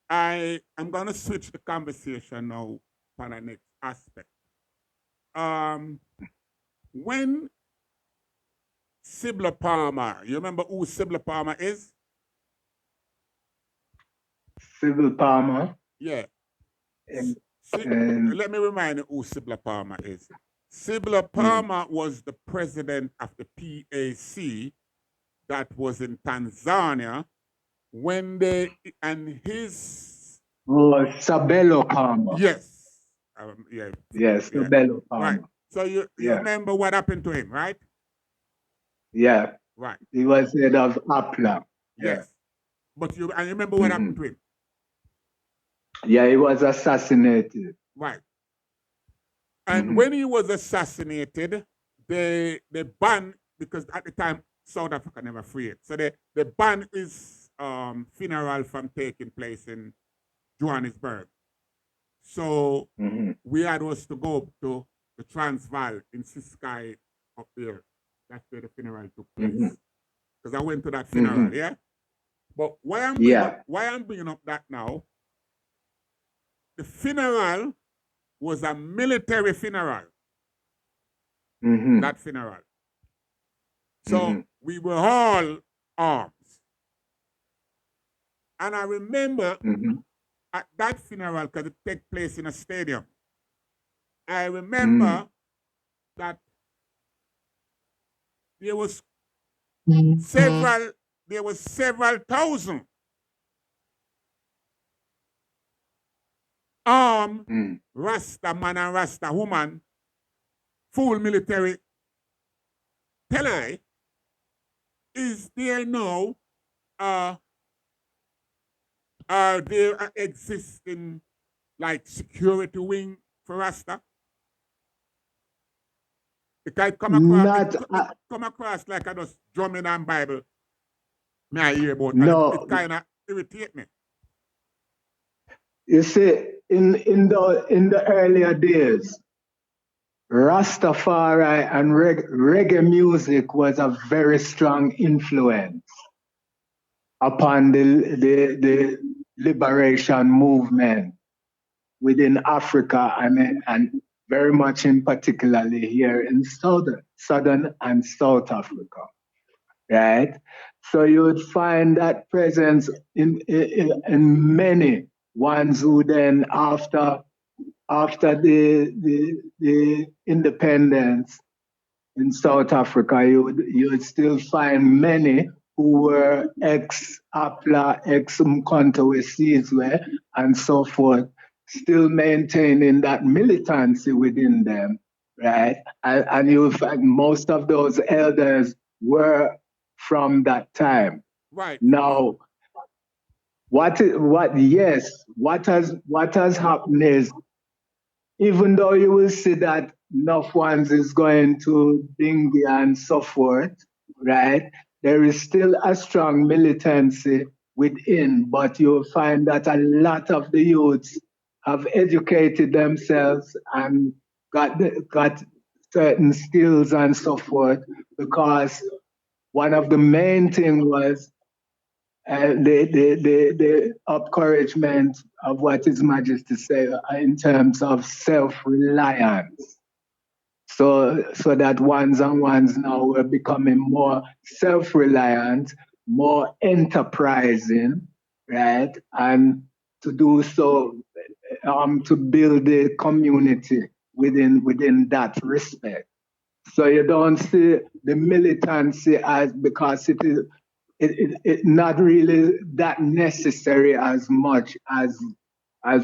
I am going to switch the conversation now for the next aspect. When Sibla Palmer, you remember who Sibla Palmer is? Civil Palmer. Yeah. And Let me remind you who Sibla Palmer is. Sibla Palmer was the president of the PAC that was in Tanzania when they, and his... Sabelo Palmer. Yes. Yes, Sabelo Palmer. Right. So you remember what happened to him, right? Yeah. Right. He was head of APLA. Yes. But you remember what happened to him? Yeah, he was assassinated. Right. And when he was assassinated, they banned, because at the time South Africa never free it. So they banned his funeral from taking place in Johannesburg. So we had us to go to the Transvaal in Ciskei up there. That's where the funeral took place. Because I went to that funeral, yeah? But why I'm bringing up that now, the funeral was a military funeral. That funeral. So we were all armed. And I remember at that funeral, because it took place in a stadium, I remember that there was several thousand armed Rasta man and Rasta woman, full military. Tell I, is there now are there existing like security wing for Rasta? It I come across like I just drumming on Bible. Me I hear about it kind of irritate me. You see, in the earlier days, Rastafari and reggae music was a very strong influence upon the liberation movement within Africa and very much in particularly here in Southern and South Africa, right? So you would find that presence in many ones who then after the independence in South Africa, you would still find many who were ex-APLA, ex-Mkonto Wesizwe, and so forth, still maintaining that militancy within them, right? And you'll find most of those elders were from that time. Right. Now, what has happened is, even though you will see that enough ones is going to Bingi and so forth, right? There is still a strong militancy within, but you'll find that a lot of the youths have educated themselves and got certain skills and so forth, because one of the main things was the encouragement of what His Majesty said in terms of self-reliance. So that ones and ones now were becoming more self-reliant, more enterprising, right? And to do so, to build the community within that respect. So you don't see the militancy as, because it is it not really that necessary as much as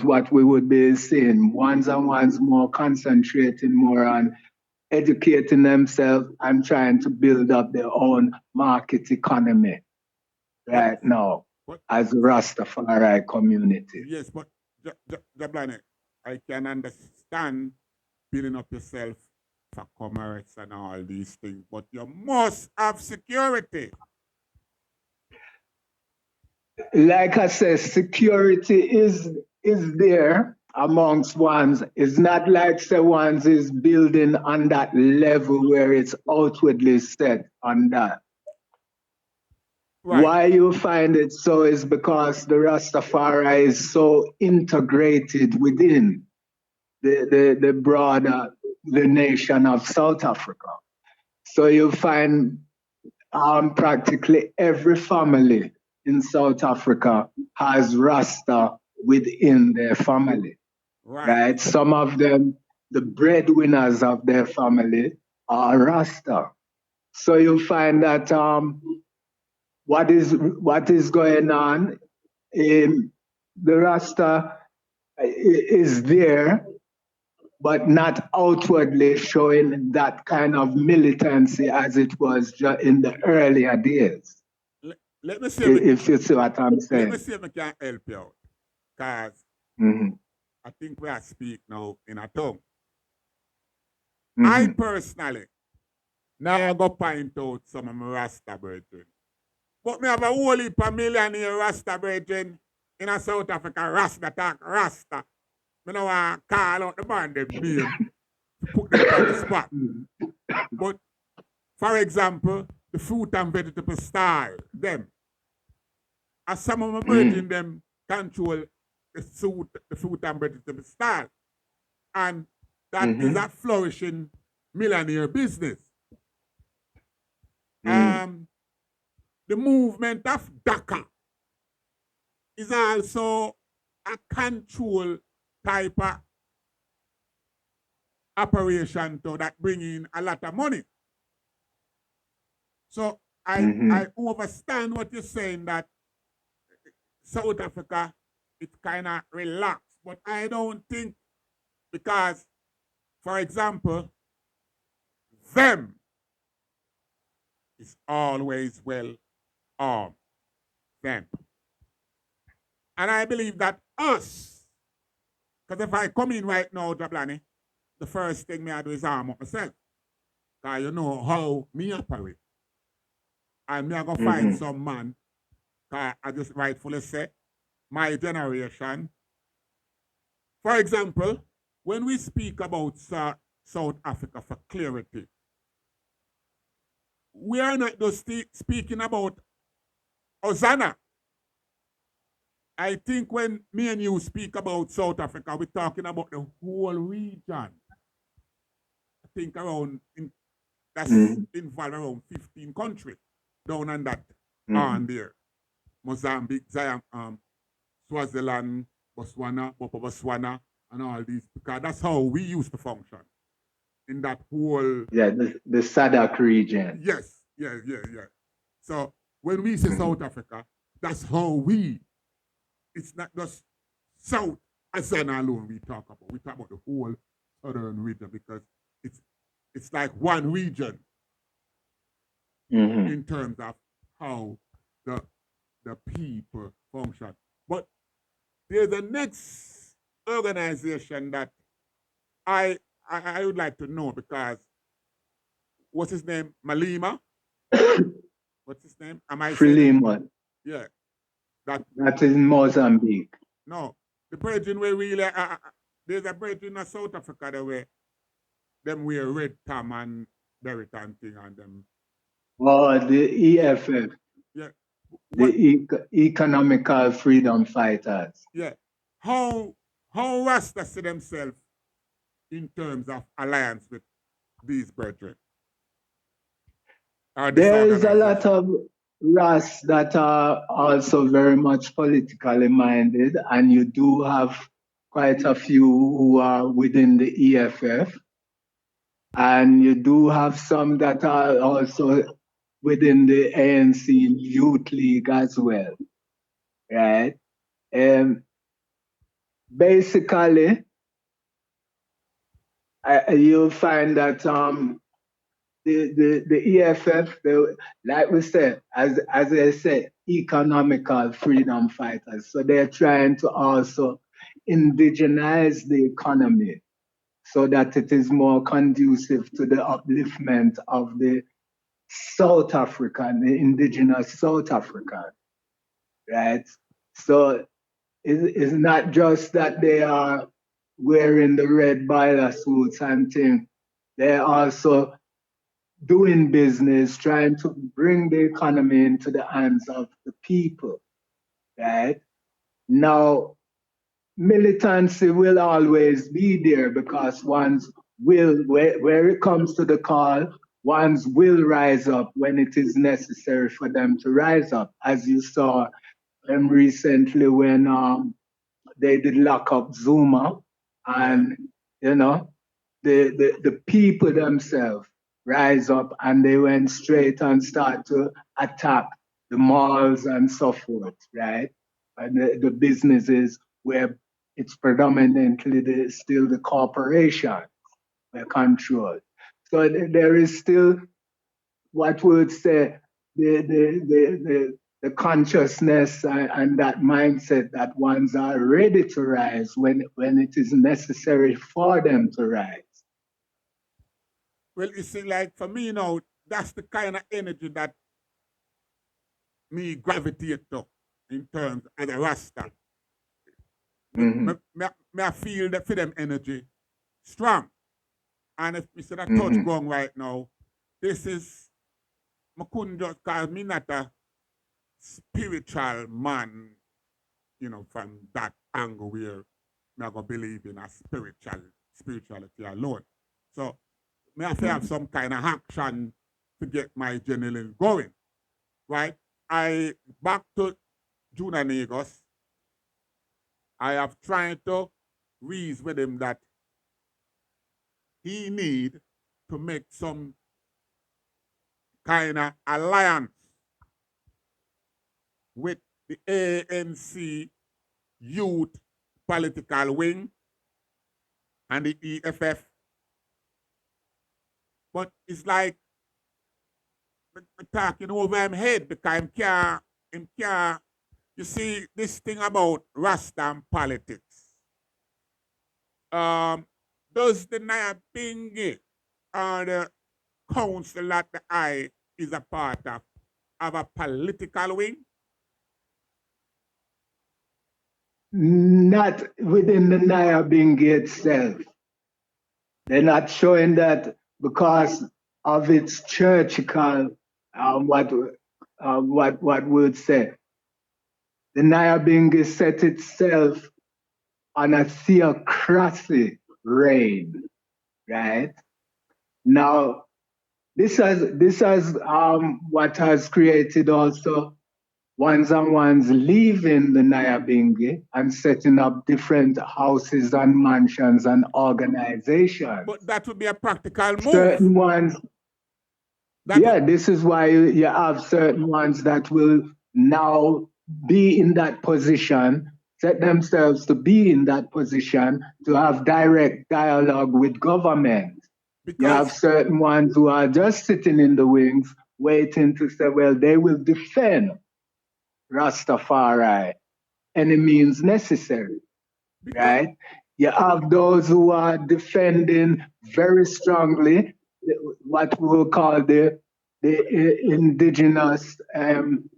what we would be seeing. Ones and ones more concentrating more on educating themselves and trying to build up their own market economy right now as a Rastafari community. Yes, but Jabulani, I can understand building up yourself for commerce and all these things, but you must have security. like I said, security is there amongst ones. It's not like say ones is building on that level where it's outwardly set on that. Right. Why you find it so is because the Rastafari is so integrated within the broader the nation of South Africa. So you find practically every family in South Africa has Rasta within their family, Right. right? Some of them, the breadwinners of their family are Rasta. So you find that what is going on in the Rasta is there, but not outwardly showing that kind of militancy as it was in the earlier days. Let me see If you see what I'm let me saying. see if I can help you out. Because Mm-hmm. I think we are speak now in a tongue. I Mm-hmm. personally now go point out some of my Rasta brethren. But me have a whole heap of millionaire Rasta brethren in a South Africa, Rasta talk, Rasta. Me no want to call out the man them name to put them on the spot. But for example, the fruit and vegetable style, them. As some of my brethren them control the fruit and vegetable style. And that is a flourishing millionaire business. The movement of DACA is also a control type of operation to that bring in a lot of money. So I understand what you're saying that South Africa it's kind of relaxed, but I don't think because, for example, them is always well armed. Them. And I believe that us, because if I come in right now, Jabulani, the first thing me I do is arm up myself. Because you know how me operate. And me I go find some man, because I just rightfully say, my generation. For example, when we speak about South Africa for clarity, we are not just speaking about Hosanna. I think when me and you speak about South Africa, we're talking about the whole region. I think around that's involved around 15 countries down on that on there. Mozambique, Swaziland, Botswana, and all these, because that's how we used to function in that whole. Yeah, the SADC region. Yes, yeah. So when we say South Africa, that's how we. It's not just South Azana alone we talk about. We talk about the whole southern region because it's like one region in terms of how the people function. But there's a next organization that I would like to know because what's his name? Malema? What's his name? Am I saying Frelimo. Yeah. That is in Mozambique. No. The brethren where really there's a brethren in South Africa that way them wear red tam and beret and thing and them. Oh, the EFF. Yeah. The Economical Freedom Fighters. Yeah. How Rasta see themselves in terms of alliance with these brethren? There is a lot of Ras that are also very much politically minded, and you do have quite a few who are within the EFF, and you do have some that are also within the ANC Youth League as well, right? Basically, you'll find that the EFF, like we said, as I said, economical freedom fighters. So they're trying to also indigenize the economy so that it is more conducive to the upliftment of the South African, the indigenous South African. right? So it's not just that they are wearing the red boiler suits and things. They're also doing business, trying to bring the economy into the hands of the people, right? Now, militancy will always be there because one's will, where it comes to the call, one's will rise up when it is necessary for them to rise up. As you saw recently when they did lock up Zuma, and you know, the people themselves rise up and they went straight and start to attack the malls and so forth, right? And the businesses where it's predominantly still the corporation that control. So there is still what would say the consciousness and that mindset that ones are ready to rise when it is necessary for them to rise. Well, you see, like for me now, that's the kind of energy that me gravitate to in terms of the Rasta. Mm-hmm. Me I feel that for them energy strong. And if we see that touch Mm-hmm. going right now, this is, I couldn't just call me not a spiritual man, you know, from that angle where me I go believe in a spirituality alone. So me have to have some kind of action to get my journaling going, right? I back to Juna Negos. I have tried to reason with him that he need to make some kind of alliance with the ANC youth political wing and the EFF. But it's like I'm talking over him head because him can't, you see this thing about Rasta and politics. Does the Nyahbingi or the council that the I is a part of have a political wing? Not within the Nyahbingi itself. They're not showing that because of its churchical, what would say, the Nyahbingi set itself on a theocracy reign, right? Now, this has what has created also ones and ones leaving the Nyahbingi and setting up different houses and mansions and organizations. But that would be a practical move. Certain ones, this is why you have certain ones that will now be in that position, set themselves to be in that position to have direct dialogue with government. You have certain ones who are just sitting in the wings waiting to say, well, they will defend Rastafari any means necessary, right? You have those who are defending very strongly what we'll call the indigenous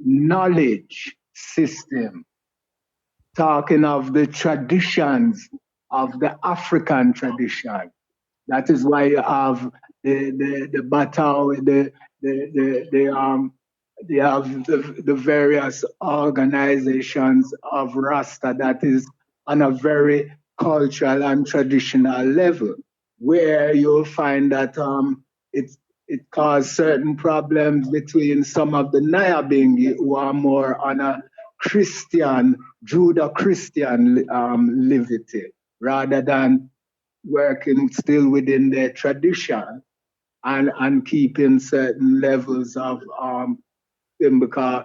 knowledge system, talking of the traditions of the African tradition. That is why you have the battle, they have the various organizations of Rasta that is on a very cultural and traditional level, where you'll find that it caused certain problems between some of the Nyahbingi who are more on a Christian, Judo-Christian levity, rather than working still within their tradition and keeping certain levels of because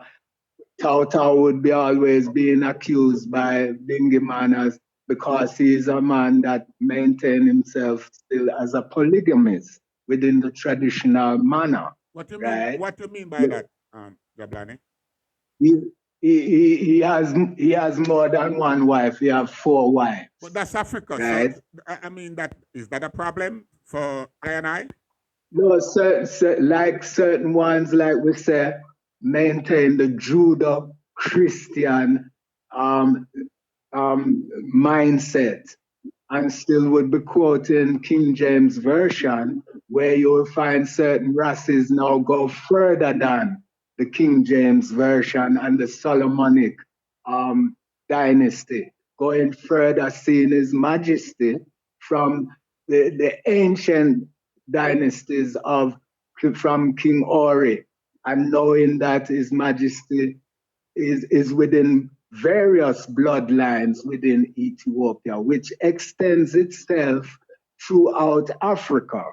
Tao would be always being accused by Bingy Man as because he is a man that maintains himself still as a polygamist within the traditional manner. What do you right? mean? What do you mean by that, Jabulani? He has more than one wife. He has 4 wives. But that's Africa, right? So I mean, is that a problem for I and I? No, certain ones, like we say, maintain the judo Christian um, mindset, and still would be quoting King James Version, where you will find certain races now go further than the King James Version and the Solomonic dynasty, going further, seeing his majesty from the ancient dynasties from King Ori, and knowing that his majesty is within various bloodlines within Ethiopia, which extends itself throughout Africa,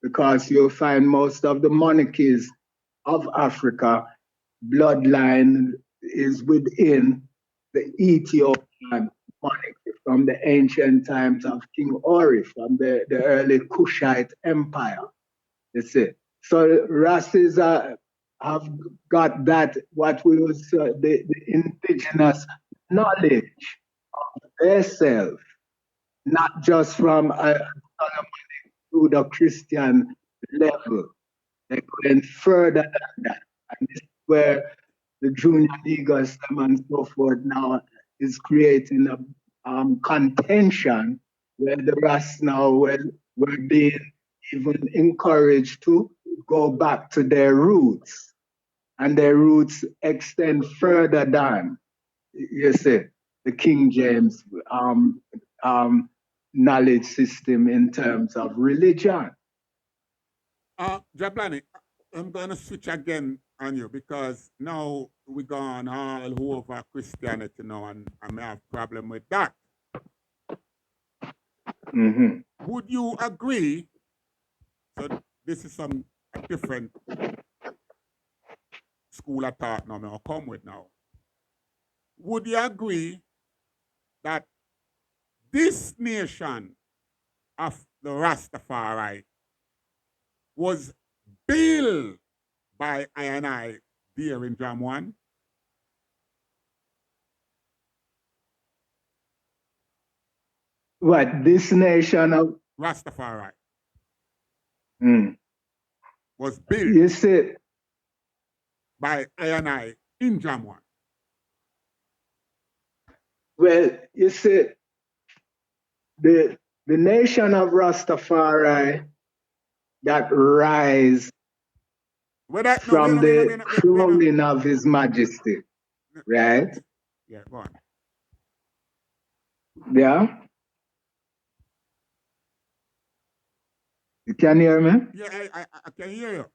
because you'll find most of the monarchies of Africa bloodline is within the Ethiopian monarchy from the ancient times of King Ori, from the early Kushite Empire. You see. So races have got that, what we would say, the indigenous knowledge of themselves, not just from a to the Christian level. They're going further than that. And this is where the junior leaguers and so forth now is creating a contention where the rest now were being even encouraged to go back to their roots. And their roots extend further than, you see, the King James knowledge system in terms of religion. Jabulani, I'm going to switch again on you, because now we're gone all over Christianity now, and I may have a problem with that. Mm-hmm. Would you agree? So this is a different school of thought now I'll come with now. Would you agree that this nation of the Rastafari was built by I and I there in Jam 1? What, this nation of Rastafari mm. was built, you see, by I and I in Jam 1? Well, you see, the nation of Rastafari that rise from the crowning of His Majesty, right? Yeah, go on. Yeah? You can hear me? Yeah, I can hear you.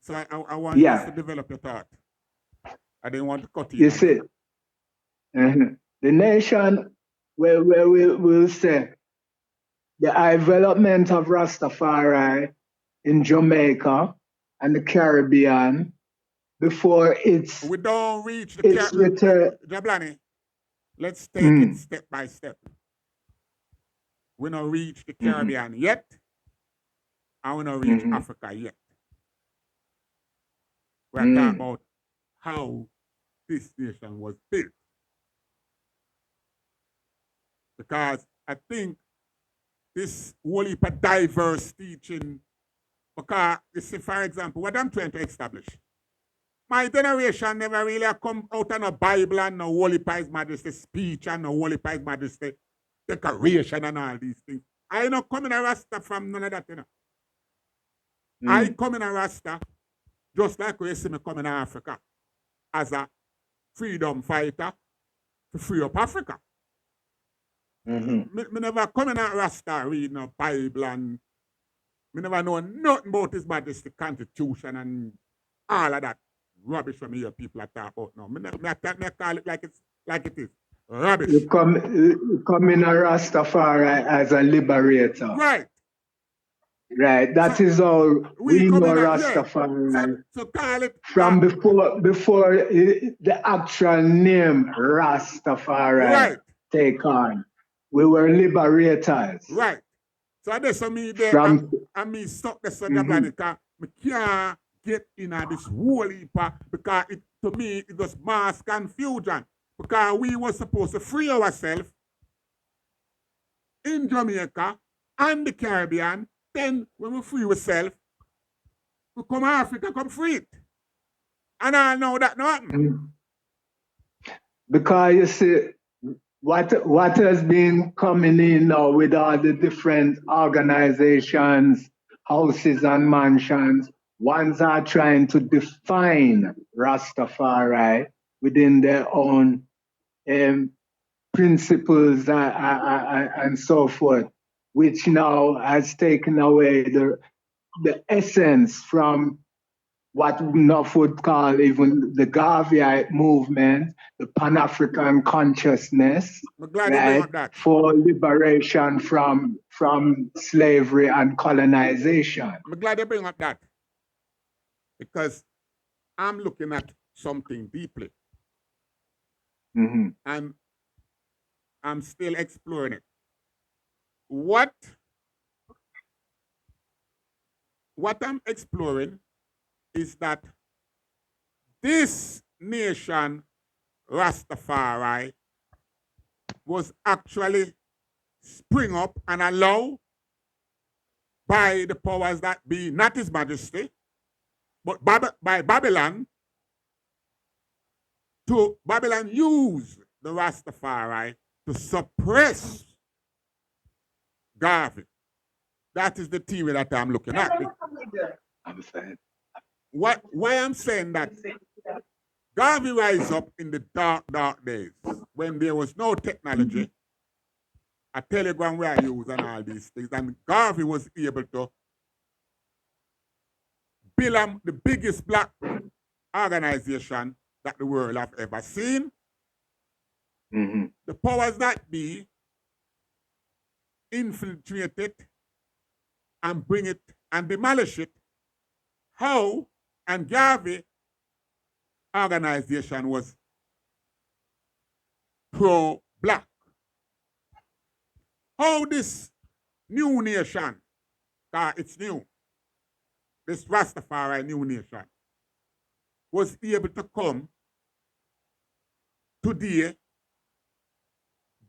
So I want you to develop your thought. I didn't want to cut you. You see, the nation where we'll say the development of Rastafari in Jamaica and the Caribbean before we don't reach the return. Jabulani, let's take it step by step. We don't reach the Caribbean yet, and we don't reach Africa yet. We're talking about how this nation was built. Because I think this whole heap of diverse teaching, because you see, for example, what I'm trying to establish, my generation never really come out of no Bible and no Holy His Majesty speech and no Holy His Majesty decoration and all these things. I not coming a Rasta from none of that, you know. I come in a Rasta just like we see me coming to Africa as a freedom fighter to free up Africa. Me never come in a Rasta reading a Bible, and me never know nothing about His Majesty Constitution and all of that rubbish from here people are talking about now. Me call it like it is. Rubbish. You come in a Rastafari as a liberator. Right. Right. That is how we know Rastafari. So call it from before the actual name Rastafari take on. We were liberators. Right. So that's me there. And me stuck the son of because me can't get in this whole heap because to me it was mass confusion. Because we were supposed to free ourselves in Jamaica and the Caribbean. Then when we free ourselves, we come to Africa, come free it. And I know that not. Because you see, what has been coming in now with all the different organizations, houses and mansions, ones are trying to define Rastafari within their own principles and so forth, which now has taken away the essence from what North would call even the Garveyite movement, the Pan-African consciousness, I'm glad you bring right, up that. for liberation from slavery and colonization. I'm glad you bring up that. Because I'm looking at something deeply. Mm-hmm. I'm still exploring it. What I'm exploring is that this nation, Rastafari, was actually spring up and allowed by the powers that be, not His Majesty, but by Babylon, to Babylon use the Rastafari to suppress Garvey. That is the theory that I'm looking at. Why I'm saying that Garvey rise up in the dark, dark days when there was no technology, a telegram where I use and all these things, and Garvey was able to build the biggest black organization that the world have ever seen. Mm-hmm. The powers that be infiltrate it and bring it and demolish it. How? And Garvey organization was pro-black. How this new nation, it's new, this Rastafari new nation, was able to come today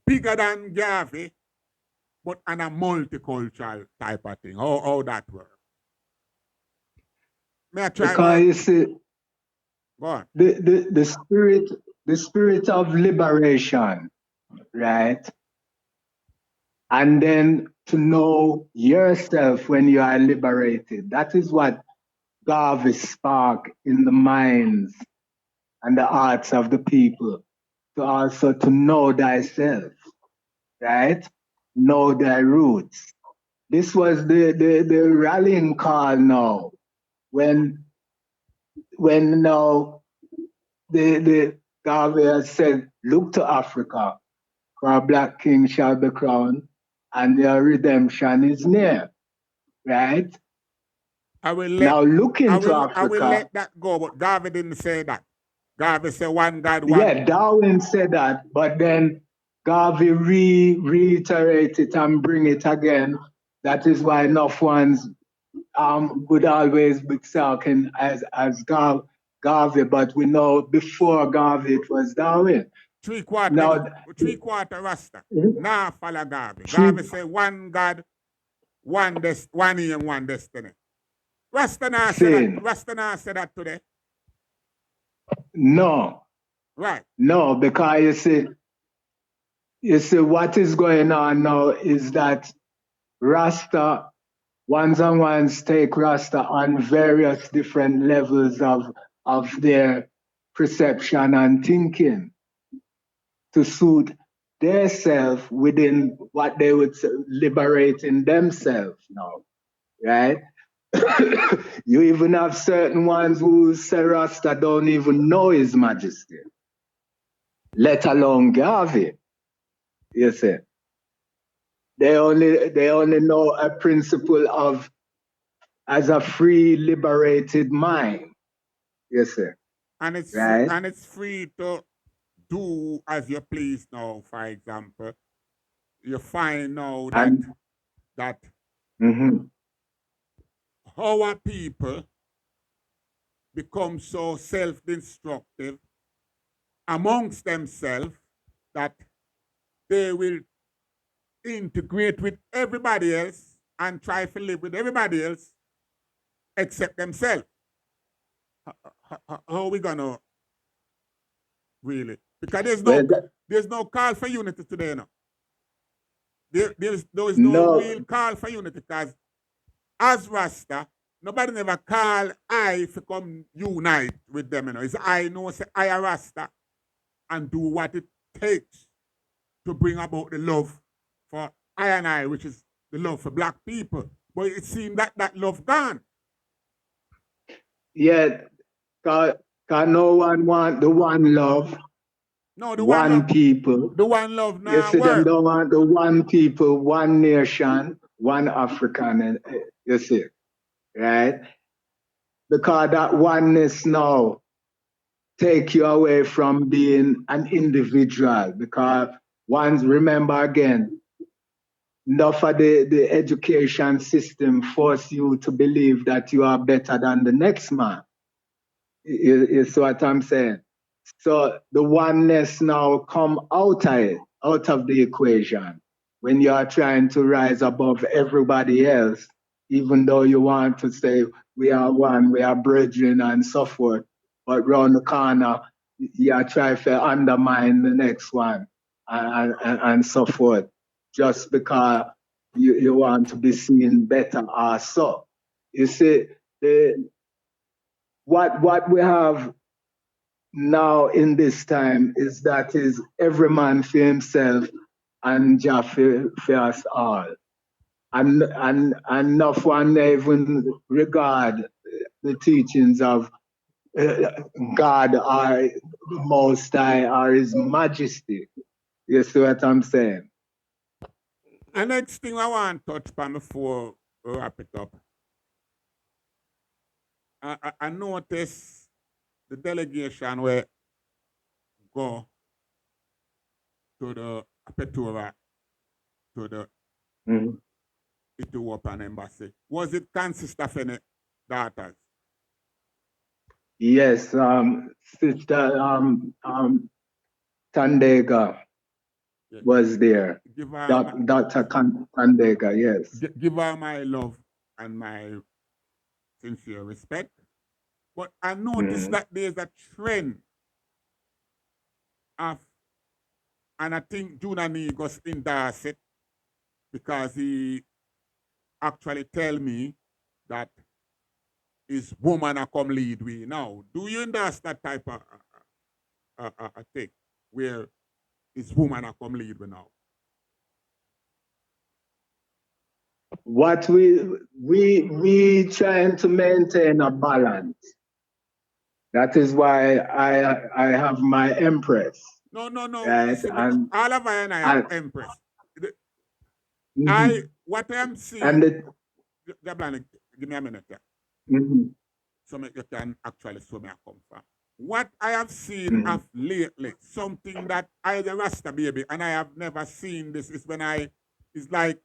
bigger than Garvey, but on a multicultural type of thing. How that works? May I try? Because you see, go on. the spirit of liberation, right? And then to know yourself when you are liberated. That is what Garvey spark in the minds and the hearts of the people. To also to know thyself, right? Know thy roots. This was the rallying call now. When now the Garvey has said, look to Africa, for a black king shall be crowned, and their redemption is near. Right? I will look into Africa. I will let that go, but Garvey didn't say that. Garvey said one God, one. Yeah, Darwin said that, but then Garvey reiterate it and bring it again. That is why enough ones would always be talking as Garvey, but we know before Garvey it was Darwin. Three quarter Rasta. Now follow Garvey. Garvey say one God, one aim, one destiny. Rasta now said that today. No. Right. No, because you see what is going on now is that Rasta, ones and ones take Rasta on various different levels of their perception and thinking to suit their self within what they would liberate in themselves now, right? You even have certain ones who say Rasta don't even know His Majesty, let alone Garvey. You see, they only know a principle of as a free, liberated mind. You see, and it's right? And it's free to do as you please now. For example, you find now that our people become so self-destructive amongst themselves that they will integrate with everybody else and try to live with everybody else except themselves. How are we gonna really Because Well, there's no call for unity today, you know. There is no real call for unity because as Rasta, nobody never call I to come unite with them, you know. It's I know say I a Rasta and do what it takes to bring about the love for I and I, which is the love for black people. But it seemed that that love gone. yeah, cause no one want the one love, No, the one love, people. the one love You now see, them work. don't want the one people, one nation, one African, and you see, right? Because that oneness now take you away from being an individual. Because once, remember again, enough of the education system force you to believe that you are better than the next man. Is what I'm saying. So the oneness now come out of it, out of the equation. When you are trying to rise above everybody else, even though you want to say we are one, we are brethren and so forth, but round the corner, you are trying to undermine the next one and so forth, just because you want to be seen better or so. You see, what we have now in this time is that is every man for himself and Jah for us all. And enough one even regard the teachings of God or the Most High or His Majesty. You see what I'm saying? The next thing I want to touch upon before we wrap it up. I noticed the delegation where go to the Petora to the Ethiopian embassy. Was it consist of any daughters? Yes, Sister Tandega was there. Give her Dr. Tandega, yes. Give her my love and my sincere respect. But I noticed that there's a trend of, and I think Junani goes endorse it because he actually tell me that his woman a come lead we now. Do you endorse that type of thing where his woman a come lead we now? What we trying to maintain a balance. That is why I have my Empress. No. Right? Listen, all of I and I have Empress. What I'm seeing. And Jabulani, give me a minute there. So you can actually show me a come from. What I have seen of lately, something that I the Rasta baby, and I have never seen this, is when it's like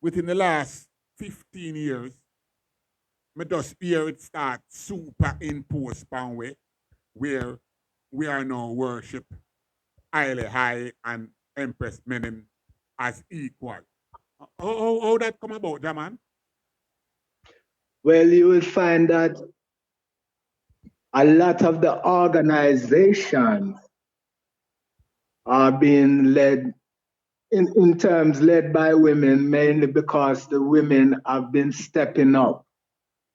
within the last 15 years, me just hear it start super imposed pan way, where we are now worship highly high and Empress Menem as equal. How that come about, Jaman? Well, you will find that a lot of the organizations are being led in terms led by women, mainly because the women have been stepping up,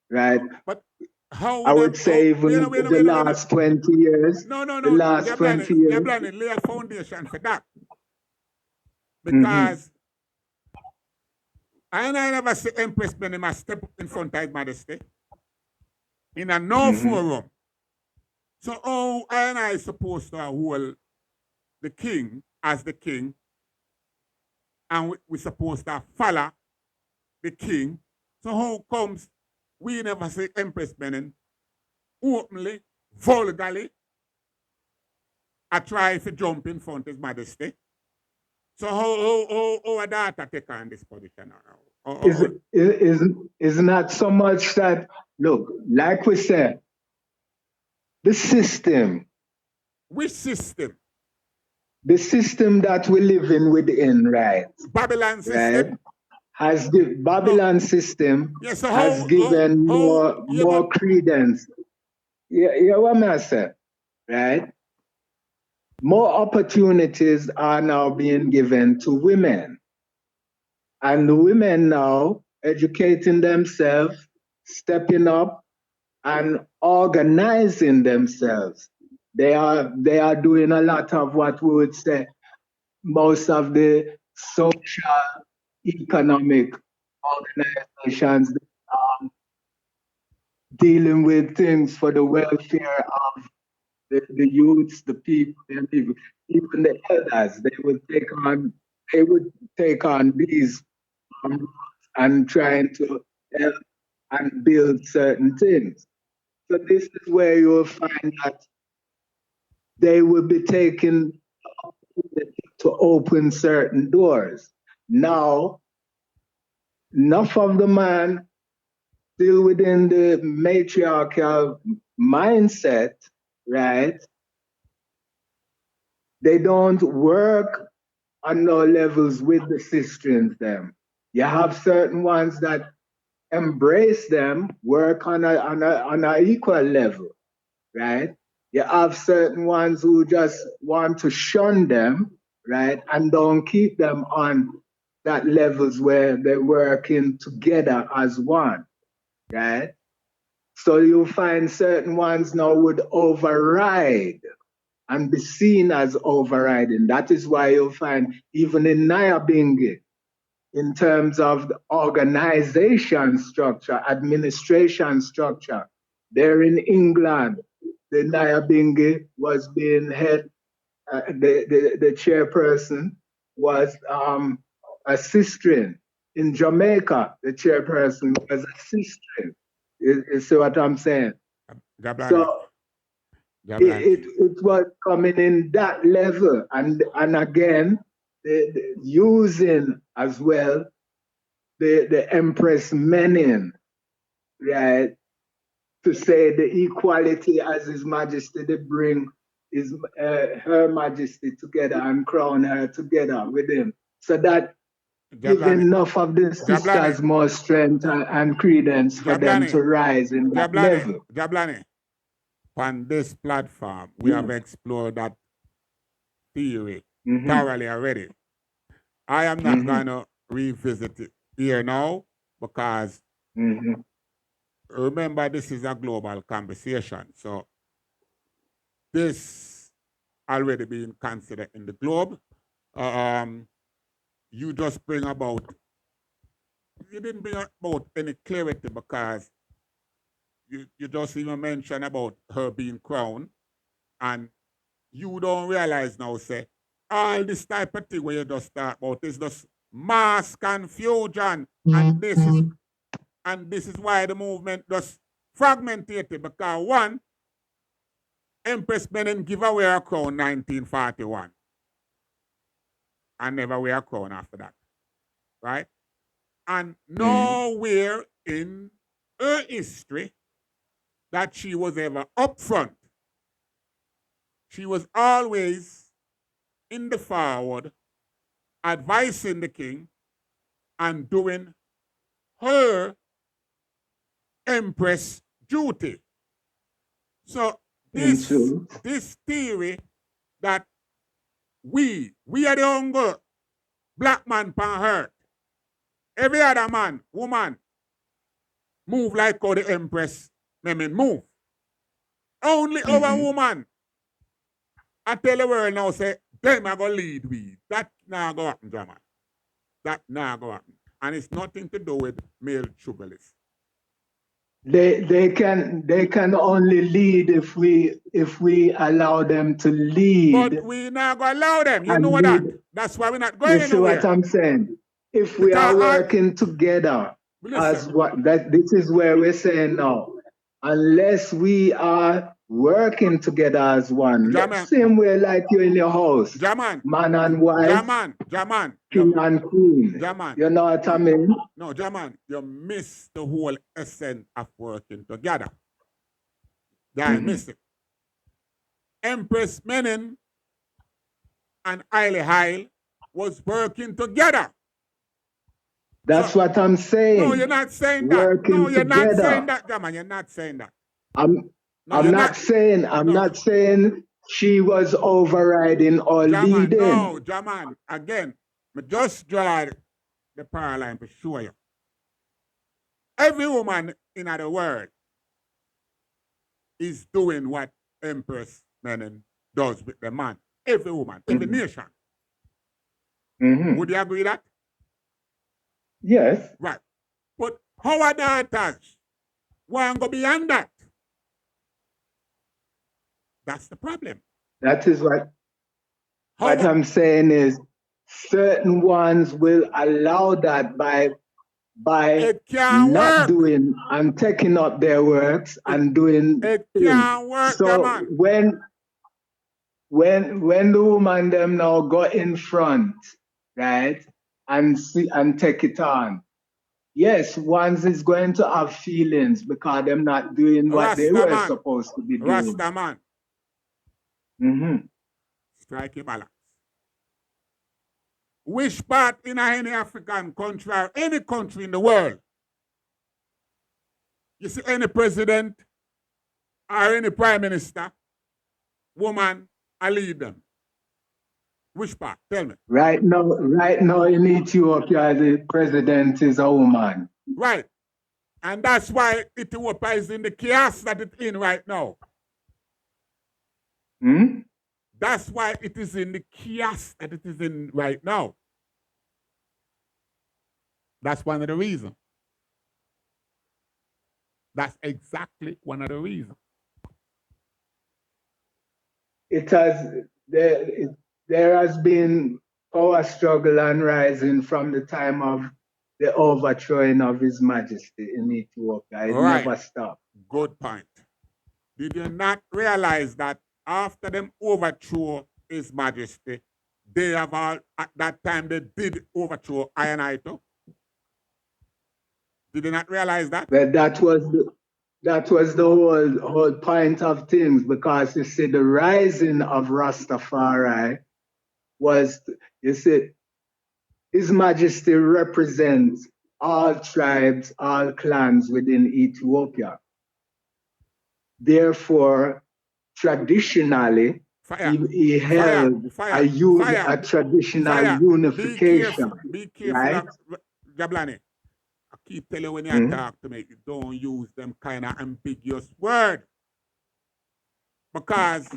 right? But how I would say even the last 20 years. No. The last 20 years. Jabulani, lay a foundation for that. Because I never see Empress Benema step in front of His Majesty in a no forum. So how I supposed to hold the king as the king, and we supposed to follow the king. So how comes we never see Empress Benin openly, vulgarly, I try to jump in front of His Majesty? So how a daughter take on this position? Is not so much that, look, like we said, the system. Which system? The system that we live in within, right? Babylon system? Has the Babylon system has given more credence. Yeah, what I say, right? more opportunities are now being given to women. And the women now educating themselves, stepping up, and organizing themselves. They are doing a lot of what we would say most of the social, economic organizations dealing with things for the welfare of the youths, the people, and even the elders. They would take on these and trying to help and build certain things. So this is where you will find that they will be taking to open certain doors. Now, enough of the man still within the matriarchal mindset, right? They don't work on no levels with the sisters them. You have certain ones that embrace them, work on a equal level, right? You have certain ones who just want to shun them, right, and don't keep them on that levels where they're working together as one, right? So you'll find certain ones now would override and be seen as overriding. That is why you'll find even in Nyahbingi, in terms of the organization structure, administration structure, there in England, the Nyahbingi was being head, the chairperson was a sister. In Jamaica, the chairperson was a sister. You see what I'm saying? Jabulani. So it was coming in that level, and again, using as well the Empress Menen, right, to say the equality as His Majesty, they bring Her Majesty together and crown her together with him, so that give enough of the sisters more strength and credence for them to rise in that level. Jabulani, on this platform, we have explored that theory thoroughly already. I am not going to revisit it here now because remember, this is a global conversation. So this already being considered in the globe. You just bring about, you didn't bring about any clarity because you just even mentioned about her being crowned, and you don't realize now, say, all this type of thing where you just start about is just mass confusion. And this is why the movement just fragmented because one, Empress Menen give away her crown 1941 and never wear a crown after that. Right? And nowhere in her history that she was ever upfront. She was always in the forward, advising the king and doing her empress duty. So this theory that we are the only black man pan earth, every other man, woman, move like how the empress Menen move. Only our woman. I tell the world now, say, them are going to lead we. That not going to happen, German. That not going to happen. And it's nothing to do with male tribalists. They can only lead if we allow them to lead. But we not going to allow them. You know that. That's why we're not going anywhere. You see what I'm saying? If we are working together, as what this is where we're saying now, unless we are working together as one, same way like you in your house, man and wife, king and queen. You know what I mean? No, Jaman, you miss the whole essence of working together. I miss it. Empress Menen and Haile Haile was working together. That's what I'm saying. No, you're not saying that. No, you're not saying that, Jaman. You're not saying that. I'm not saying she was overriding or Jaman, leading. no, Jaman, again, me just draw the paradigm to show you. Every woman in the world is doing what Empress Menen does with the man. Every woman, every nation. Would you agree that? Yes. Right. But our daughters want to go beyond that. That's the problem. That is what I'm saying is certain ones will allow that by not doing and taking up their works and doing it things. Can't work, so man. when the woman them now go in front, right, and see and take it on, yes, ones is going to have feelings because they're not doing what they were supposed to be doing. Rasta man. Strike a balance. Which part in any African country or any country in the world, you see any president or any prime minister, woman, I lead them. Which part? Tell me. Right now in Ethiopia, the president is a woman. Right. And that's why Ethiopia is in the chaos that it's in right now. That's why it is in the chaos that it is in right now. That's one of the reasons. That's exactly one of the reasons. There has been power struggle and rising from the time of the overthrowing of His Majesty in Ethiopia. It never stopped. Good point. Did you not realize that after them overthrow His Majesty, they have all, at that time they did overthrow I too? Did you not realize that? But that was the whole point of things, because you see the rising of Rastafari was, you see, His Majesty represents all tribes, all clans within Ethiopia. Therefore, traditionally, he held a traditional unification. Be careful, right? Jabulani. I keep telling you when you talk to me, you don't use them kind of ambiguous word. Because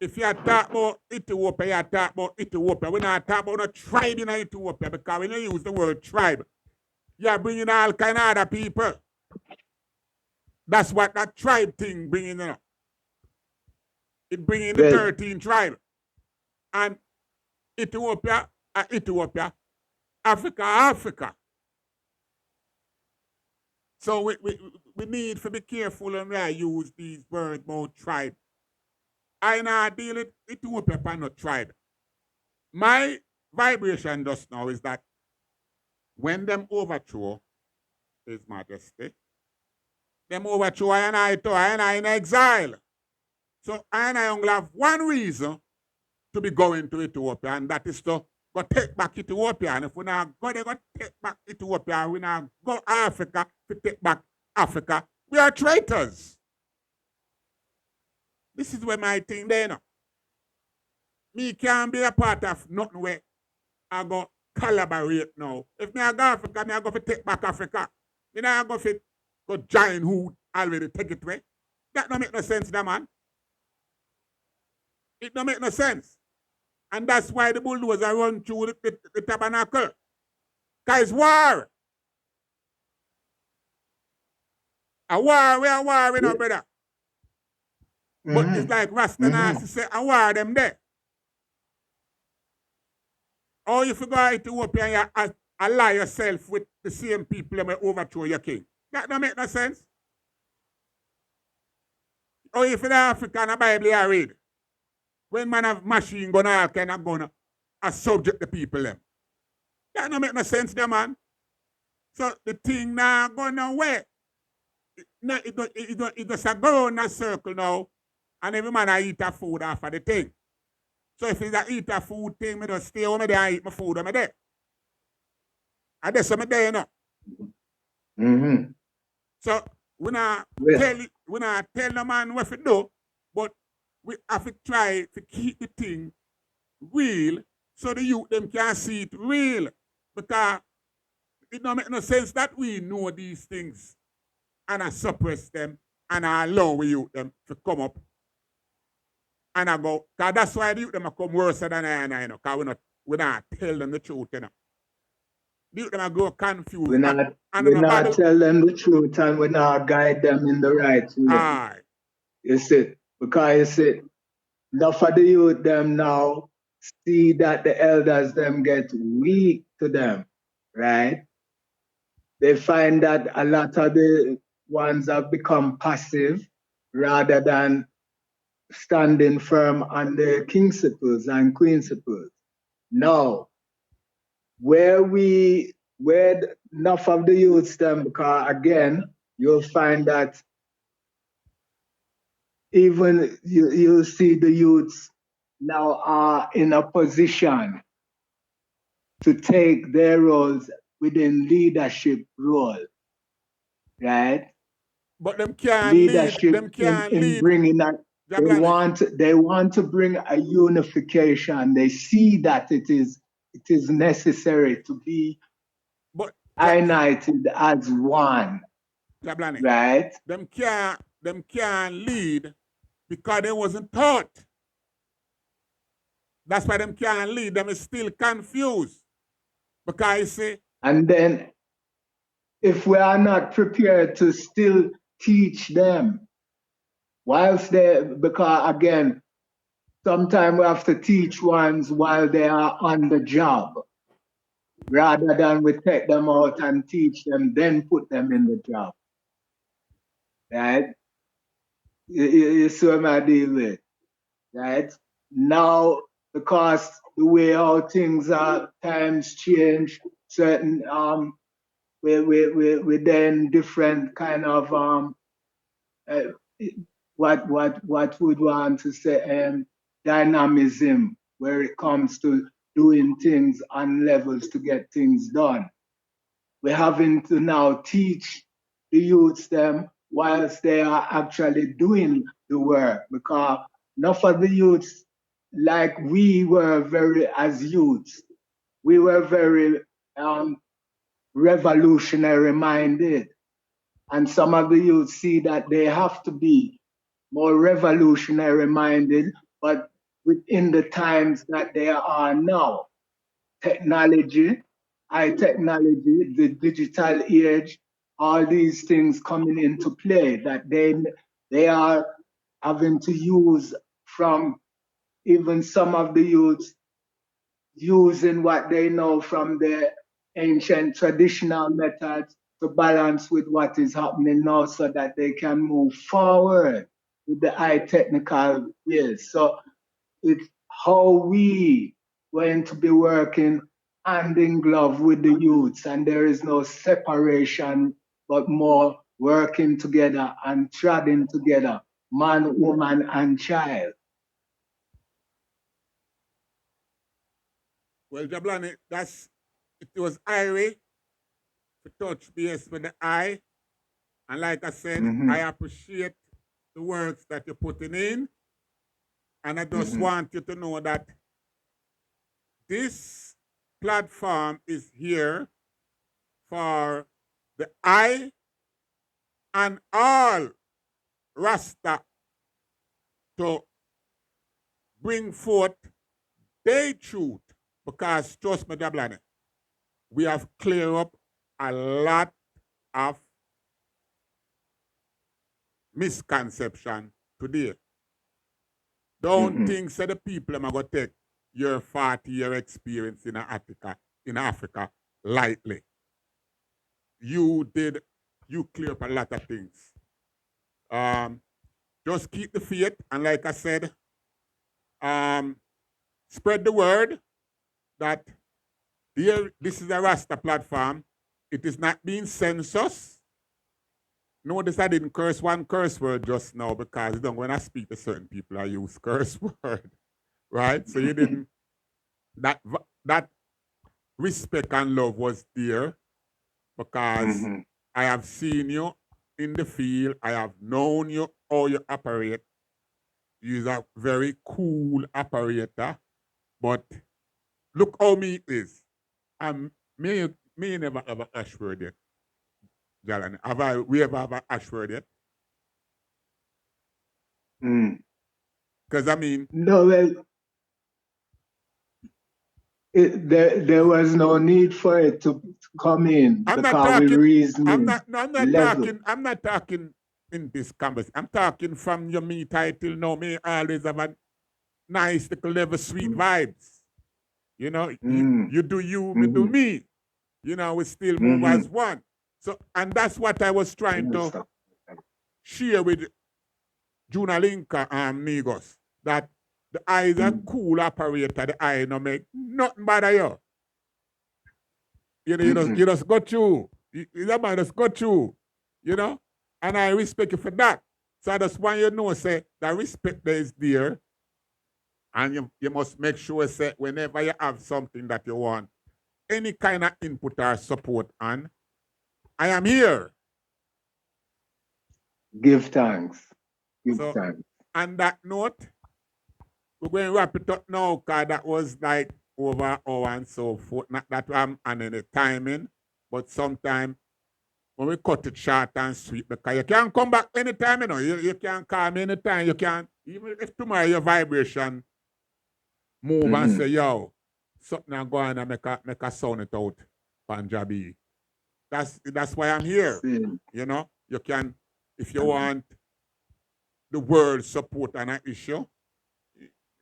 if you talk about Ethiopia, you talk about Ethiopia. We're not talking about a tribe in Ethiopia, because when you use the word tribe, you're bringing all kind of other people. That's what that tribe thing bringing in. It bringing the 13 tribe. And Ethiopia, Africa. So we need to be careful when we use these words about tribe. I not deal with Ethiopia and not tribe. My vibration just now is that when them overthrow His Majesty, them overthrow I in exile. So I only have one reason to be going to Ethiopia, and that is to go take back Ethiopia. And if we not go there, go take back Ethiopia, we not go Africa to take back Africa, we are traitors. This is where my thing there now. Me can't be a part of nothing where I go collaborate now. If me I go Africa, me I go to take back Africa. Me I go to go join who already take it away. That don't make no sense, that man. It don't make no sense. And that's why the bulldozer run through the Tabernacle. Because it's war. A war, we are war, you know, brother. But it's like Rasta to say, a war them there. Or if you go to Ethiopia and you ally yourself with the same people that may overthrow your king. That don't make no sense. Or if in Africa and the Bible you read, when man have machine gun all kind of gun, a subject the people them. That don't make no sense there, man. So the thing now going away. It does go in a circle now, and every man I eat a food after the thing. So if it's a eat a food thing, I just stay home there and eat my food over there. And that's what I'm there, you know. So we not tell the man what to do, but we have to try to keep the thing real so the youth them can see it real. Because it don't make no sense that we know these things and I suppress them and I allow we youth them to come up and I go, because that's why the youth them come worse than I, you know, because we not tell them the truth, you know. The youth them go confused We and not Bible. tell them the truth and we not guide them in the right way. Aye. You see, because you see, enough of the youth them now see that the elders them get weak to them, right? They find that a lot of the ones have become passive rather than standing firm on the principles and principles. Now, where enough of the youths them, because again, you'll find that even you see the youths now are in a position to take their roles within leadership role, right? But them can't lead. Leadership Them can't in lead. bringing that Jabulani. they want to bring a unification. They see that it is necessary to be But united as one, Jabulani, right? them can't lead because they wasn't taught. That's why them can't lead. Them is still confused. Because you see, And then if we are not prepared to still teach them, because again, sometimes we have to teach ones while they are on the job, rather than we take them out and teach them, then put them in the job. Right? You see what I deal with, right? Now, because the way how things are, times change, certain we then different kind of uh, what would want to say dynamism where it comes to doing things on levels to get things done. We're having to now teach the youths them whilst they are actually doing the work, because enough of the youths, like we were very as youths, we were very revolutionary minded, and some of the youths see that they have to be more revolutionary minded, but within the times that they are now. Technology, high technology, the digital age, all these things coming into play that they are having to use from even some of the youths using what they know from the ancient traditional methods to balance with what is happening now so that they can move forward with the high technical ways. So it's how we going to be working hand in glove with the youths, and there is no separation, but more working together and treading together, man, woman, and child. well, Jabulani, it was Irie to touch base with the eye. And like I said, I appreciate the works that you're putting in. And I just want you to know that this platform is here for the I and all Rasta to bring forth their truth. Because trust me, Jabulani, we have cleared up a lot of misconception today. Don't think that the people are going to take your 40-year experience in Africa lightly. You clear up a lot of things. Just keep the faith, and like I said, spread the word that this is a Rasta platform. It is not being census. Notice I didn't curse one curse word just now because when I speak to certain people, I use curse word, right? So you didn't that respect and love was there because I have seen you in the field. I have known you how you operate, He's a very cool operator, but look how me it is. Me never have a Ashford yet. Jalani. We ever have a Ashford yet? Because I mean, No, well, there was no need for it to come in I'm not because we talking. reasoning level. I'm not talking in this conversation. I'm talking from your me title now. Me always have a nice little level sweet vibes. You know, you do you, me do me. You know, we still move as one. So, and that's what I was trying to share with Junalinka and Migos. That the eye is a cool operator. The eye no make nothing bad you. You just got you. That man just got you. You know? And I respect you for that. So I just want you to know, say, that respect there is there. And you must make sure, say, whenever you have something that you want, any kind of input or support on, I am here. Give thanks. Give so, thanks. On that note, we're going to wrap it up now, because that was like over an hour and so forth. Not that I'm on any timing, but sometime when we cut it short and sweet, because you can come back anytime, you know. You can call me anytime. You can, even if tomorrow your vibration move and say, yo, something I'm going to make a sound it out, Punjabi. That's why I'm here. You know, you can, if you want the world support on an issue,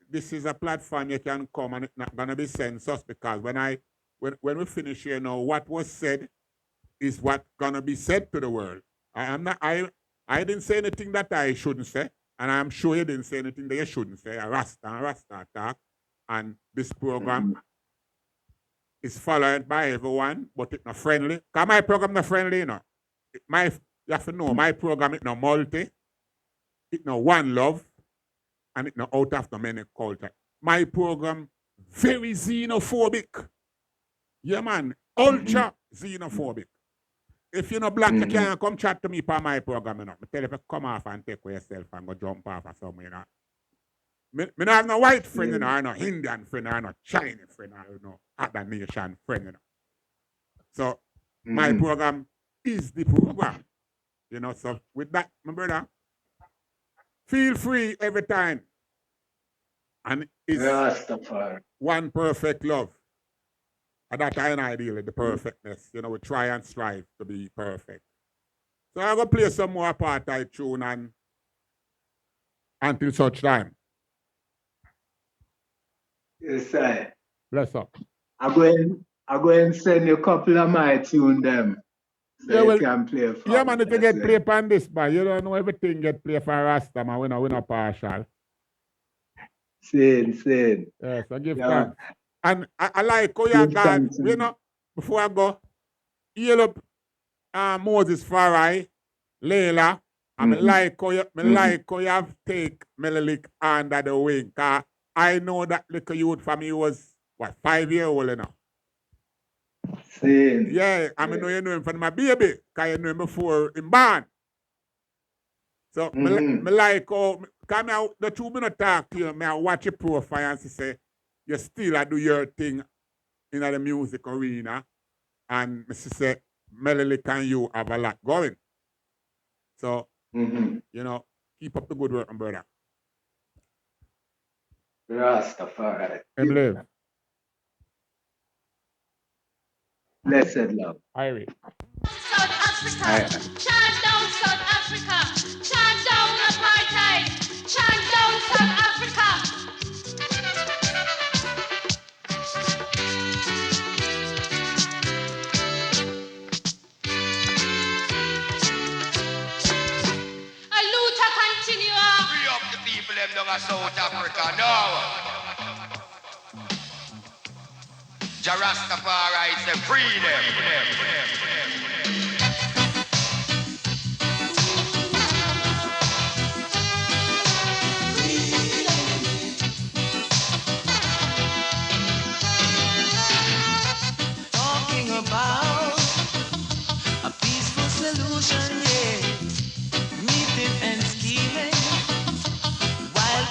this is a platform you can come, and it's not gonna be censored, because when we finish here now, what was said is what gonna be said to the world. I didn't say anything that I shouldn't say, and I'm sure you didn't say anything that you shouldn't say. A Rasta talk, and this program is followed by everyone, but it's not friendly. Because my program not friendly, you know. You have to know, my program is not multi, it's not one love, and it's not out of the many culture. My program, very xenophobic. Yeah, man, ultra xenophobic. If you're not black, you can't come chat to me for my program, you know. I tell you to come off and take yourself and go jump off or something, you know. Me don't have no white friend, you know, or no Indian friend, or no Chinese friend, or no other nation friend, you know. So my program is the program. You know, so with that, my brother, feel free every time. And it's one perfect love. And that I ideally the perfectness. You know, we try and strive to be perfect. So I'm gonna play some more Apartheid tune, and until such time. Yes, sir. Bless up. I'm going to send you a couple of my tune them. So Yeah, you well, can play for yeah, man, if you get play on this, but you don't know everything get play for Rasta, man. We're not partial. Same. Yes, I give thanks. And I like how you got, you know, before I go, heal up Moses Farai, Layla. And like how you have take Menelik under the wing. Cause I know that little youth for me was, what, 5 years old, you know? Same. Yeah, I mean, you know him from my baby, because you know him before him born. So, me like how, because the two minutes talk to you, I watch your profile and say, you still do your thing in the music arena. And I say, Menelik and you have a lot going. So, you know, keep up the good work, my brother. Rastafari. Him live. Blessed love. Irie. South Africa. Chant down South Africa. Chant down apartheid. Chant down South Africa. A loot continue. Free up the people them down in South Africa now. Rastafari say free them. Talking about a peaceful solution, yeah. Meeting and scheming while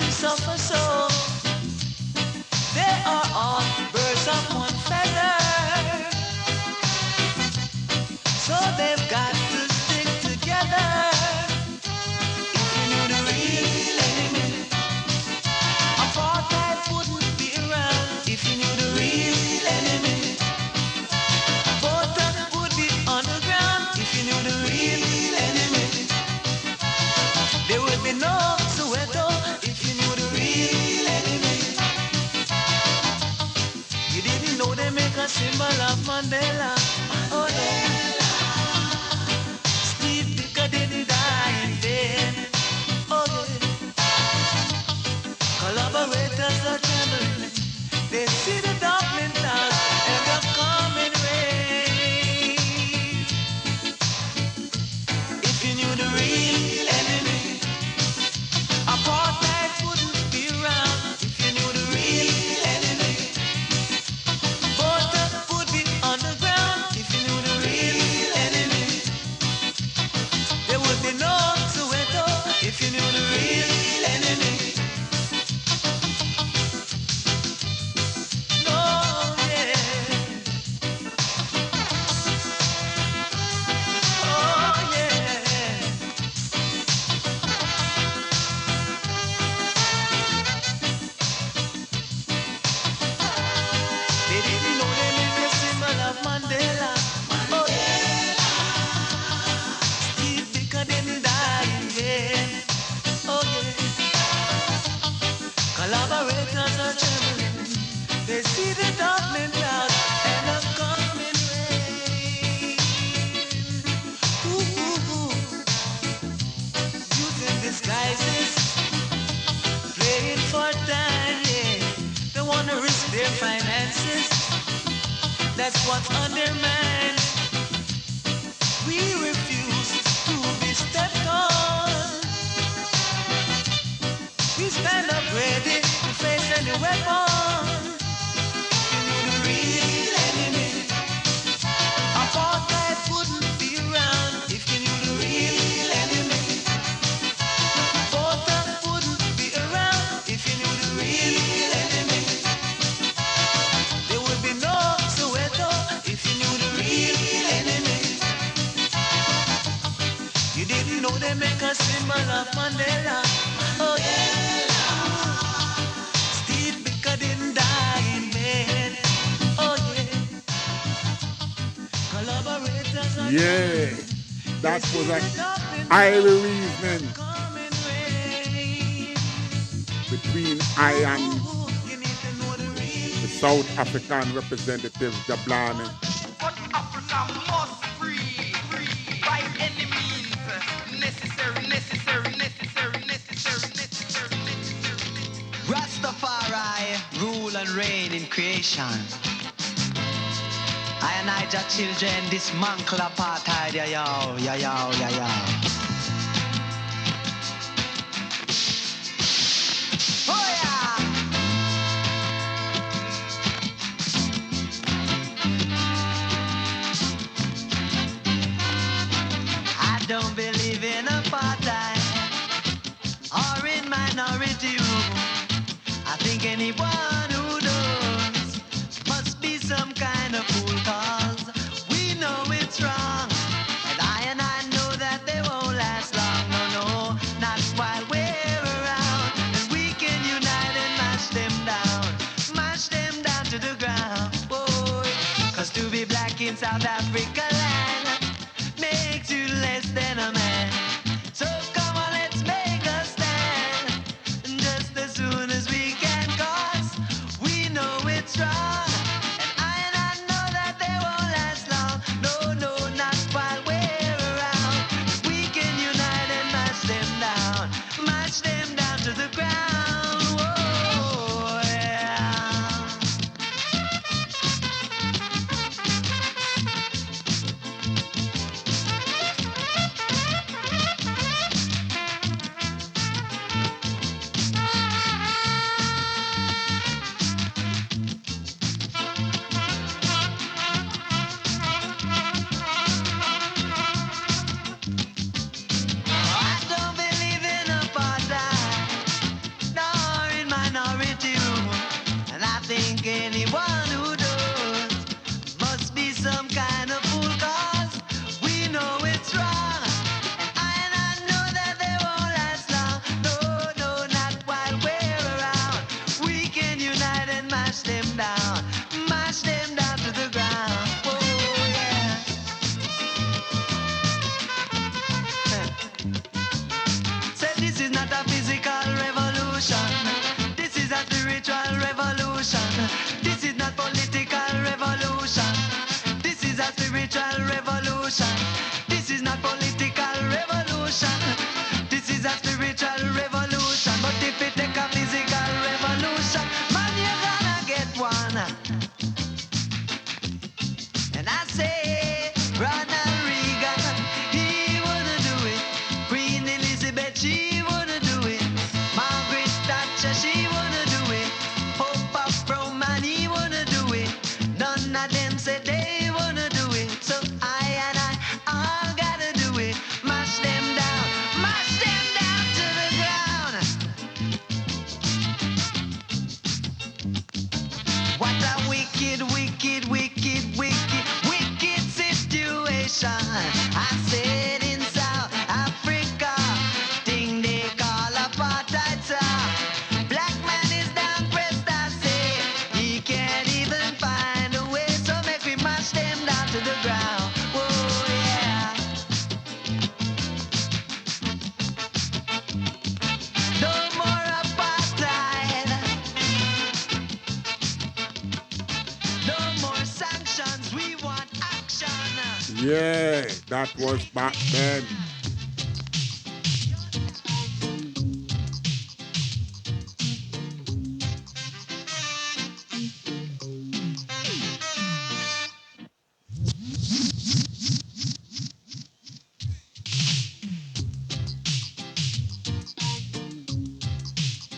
symbol of Mandela. Oh yeah. Steve Biko didn't die in vain. Oh yeah. Collaborators are trembling. They see the darkening clouds and the coming rain. If you knew the real enemy, apartheid wouldn't be around. If you knew the real enemy, border would be underground. If you knew the real enemy, there would be no Soweto. If you knew the real enemy, no, yeah, oh yeah. They didn't know they made the symbol of Mandela. Oh yeah. Steve Biko didn't die in vain. Oh yeah. Collaborators are trembling. They see the darkening clouds and the coming rain. Ooh, ooh, ooh. Youth in disguises, playing for time, yeah. They wanna risk their finances. That's what's on their minds. We refuse to be stepped on. We stand up ready to face any weapon. If you knew the real enemy, apartheid wouldn't be around. If you knew the real enemy, border wouldn't be around. If you knew the real enemy, there would be no Soweto. If you knew the real enemy, you didn't know they make a symbol of Mandela. Oh yeah. Steve Biko didn't die in vain. Oh yeah. Collaborators are Yeah, that was an irie reasoning between I and the South African representative Jabulani. But Africa must free, free by any means necessary, necessary, necessary, necessary, necessary, necessary. Rastafari rule and reign in creation. I and I, Jah children, dismantle apartheid, ya yo, ya yo, ya yo. Oh yeah! I don't believe in apartheid or in minority rule. I think anyone who does must be some kind of fool, cause we know it's wrong. And I know that they won't last long. No, no, not while we're around. And we can unite and mash them down to the ground. Boy, cause to be black in South Africa land makes you less than a man. So come on, let's make a stand just as soon as we can, cause we know it's wrong. And I know that they won't last long. No, no, not while we're around. We can unite and mash them down to the ground. Whoa, yeah. revolution. This is not political revolution. This is a spiritual revolution. But if it take a physical revolution, man, you're gonna get one. And I say, Ronald Reagan, he wouldn't do it. Queen Elizabeth, she wouldn't do it. Margaret Thatcher, she wouldn't do it. Pope of Rome, man, he wouldn't do it. None of them said they wouldn't do it. So I and I all gotta do it. Mash them down to the ground. What a wicked, wicked, wicked, wicked, wicked situation. I said in South Africa, thing they call apartheid, sir. Black man is down pressed, I say. He can't even find a way, so make we mash them down to the ground. Whoa, yeah. No more apartheid. No more sanctions. We want action. Yeah, that was back then.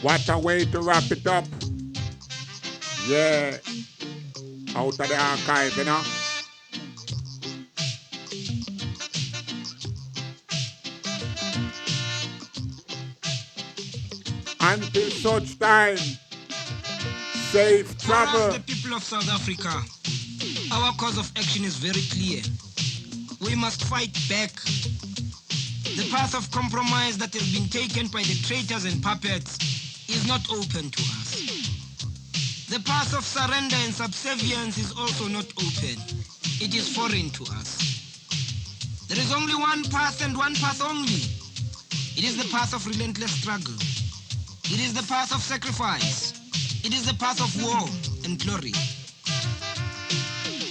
What a way to wrap it up. Yeah. Out of the archive, you know. Until such time, safe travel. For us, the people of South Africa, our course of action is very clear. We must fight back. The path of compromise that has been taken by the traitors and puppets is not open to us. The path of surrender and subservience is also not open. It is foreign to us. There is only one path and one path only. It is the path of relentless struggle. It is the path of sacrifice. It is the path of war and glory.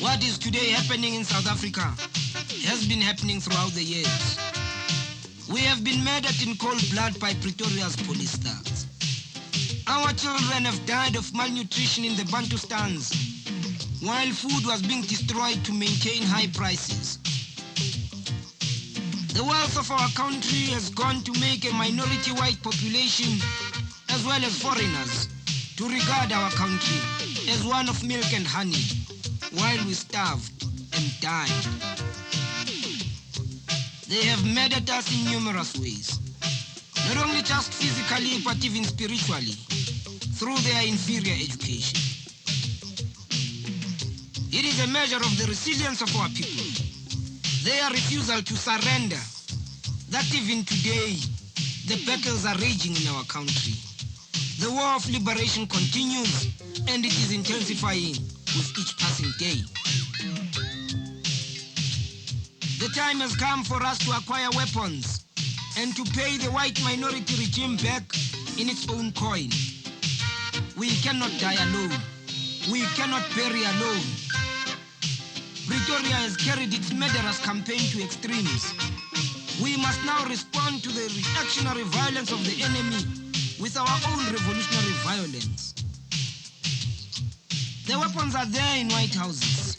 What is today happening in South Africa has been happening throughout the years. We have been murdered in cold blood by Pretoria's police stars. Our children have died of malnutrition in the Bantustans, while food was being destroyed to maintain high prices. The wealth of our country has gone to make a minority white population, as well as foreigners, to regard our country as one of milk and honey, while we starved and died. They have murdered us in numerous ways, not only just physically, but even spiritually, through their inferior education. It is a measure of the resilience of our people, their refusal to surrender, that even today, the battles are raging in our country. The war of liberation continues, and it is intensifying with each passing day. The time has come for us to acquire weapons and to pay the white minority regime back in its own coin. We cannot die alone. We cannot bury alone. Pretoria has carried its murderous campaign to extremes. We must now respond to the reactionary violence of the enemy with our own revolutionary violence. The weapons are there in White Houses.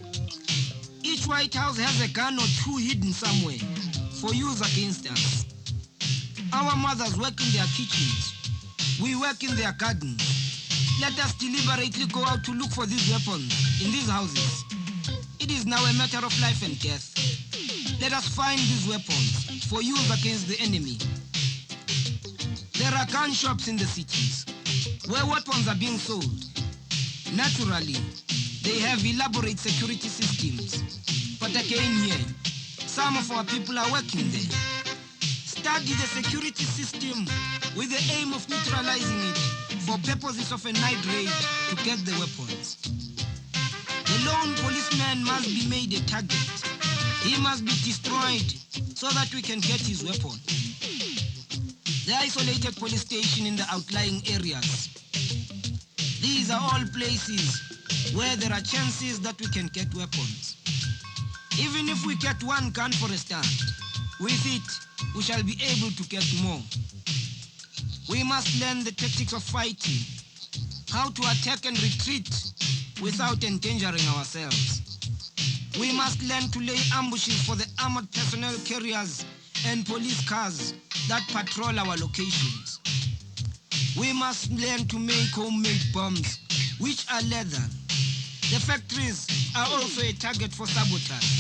Each White House has a gun or two hidden somewhere for use against us. Our mothers work in their kitchens. We work in their gardens. Let us deliberately go out to look for these weapons in these houses. It is now a matter of life and death. Let us find these weapons for use against the enemy. There are gun shops in the cities where weapons are being sold. Naturally, they have elaborate security systems. But again here, some of our people are working there. Study the security system with the aim of neutralizing it for purposes of a night raid to get the weapons. The lone policeman must be made a target. He must be destroyed so that we can get his weapon. The isolated police station in the outlying areas. These are all places where there are chances that we can get weapons. Even if we get one gun for a start, with it, we shall be able to get more. We must learn the tactics of fighting, how to attack and retreat without endangering ourselves. We must learn to lay ambushes for the armored personnel carriers and police cars that patrol our locations. We must learn to make homemade bombs, which are leather. The factories are also a target for sabotage.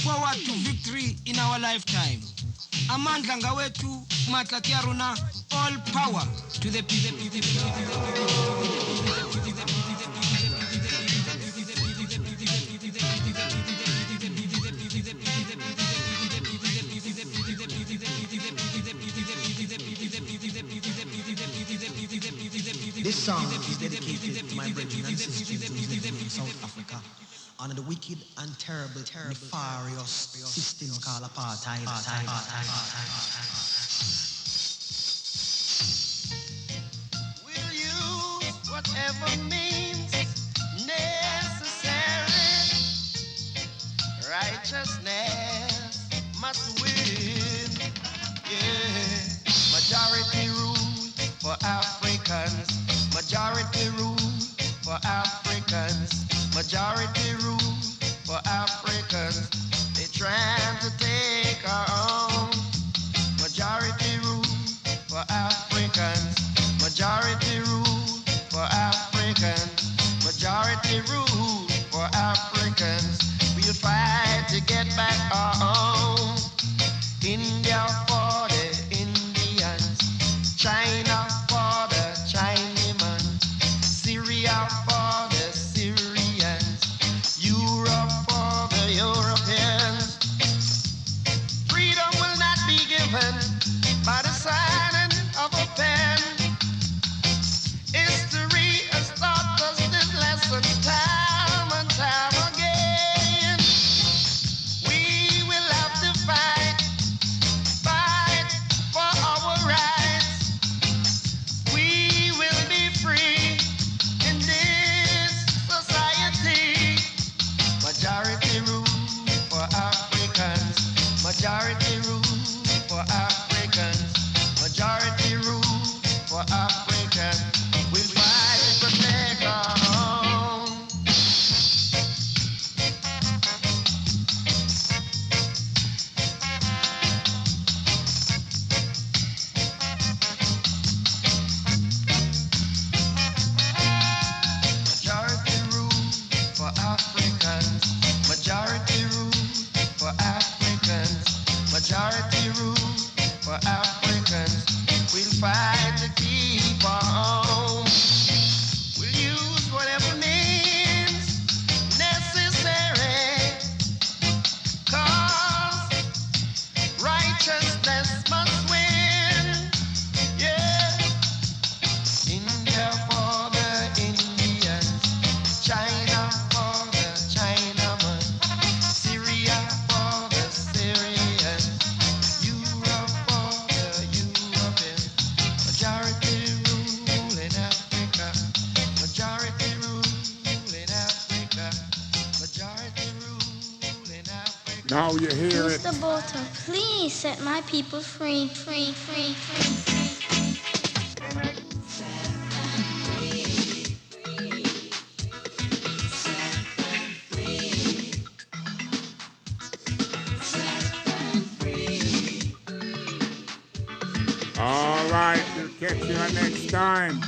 Forward to victory in our lifetime. Amandla ngawetu, matlakiaruna, all power to the people. This song is dedicated to my brethren and sisters who live in South Africa under the wicked and terrible, nefarious system called apartheid. We'll use whatever means necessary. Righteousness must win. Yeah. Majority rule for Africans. Majority rule for Africans. Majority rule for Africans. They trying to take our own. Majority rule for Africans. Majority rule for Africans. Majority rule for Africans. We'll fight to get back our own. India for the Indians. China for the Chinaman. Syria for the Syrians. Europe for the Europeans. Freedom will not be given by the signing of a pen. History has taught us this lesson time and time again. We will have to fight for our rights. We will be free in this society. Majority rule for Africans. Majority rule for Africans. Majority rule for Africans. We'll fight to protect our home. Majority rule for Africans. Majority rule for Africans. Majority rule for Africans. We'll fight to keep our home. We'll use whatever means necessary. 'Cause righteousness must win. Yeah. India for the Indians. China for the Chinaman. Syria for the Syrians. Europe for the Europeans. Majority rule in Africa. Majority rule in Africa. Majority rule in Africa. Now you hear it. Mr. Bolton, please set my people free. All right, we'll catch you next time.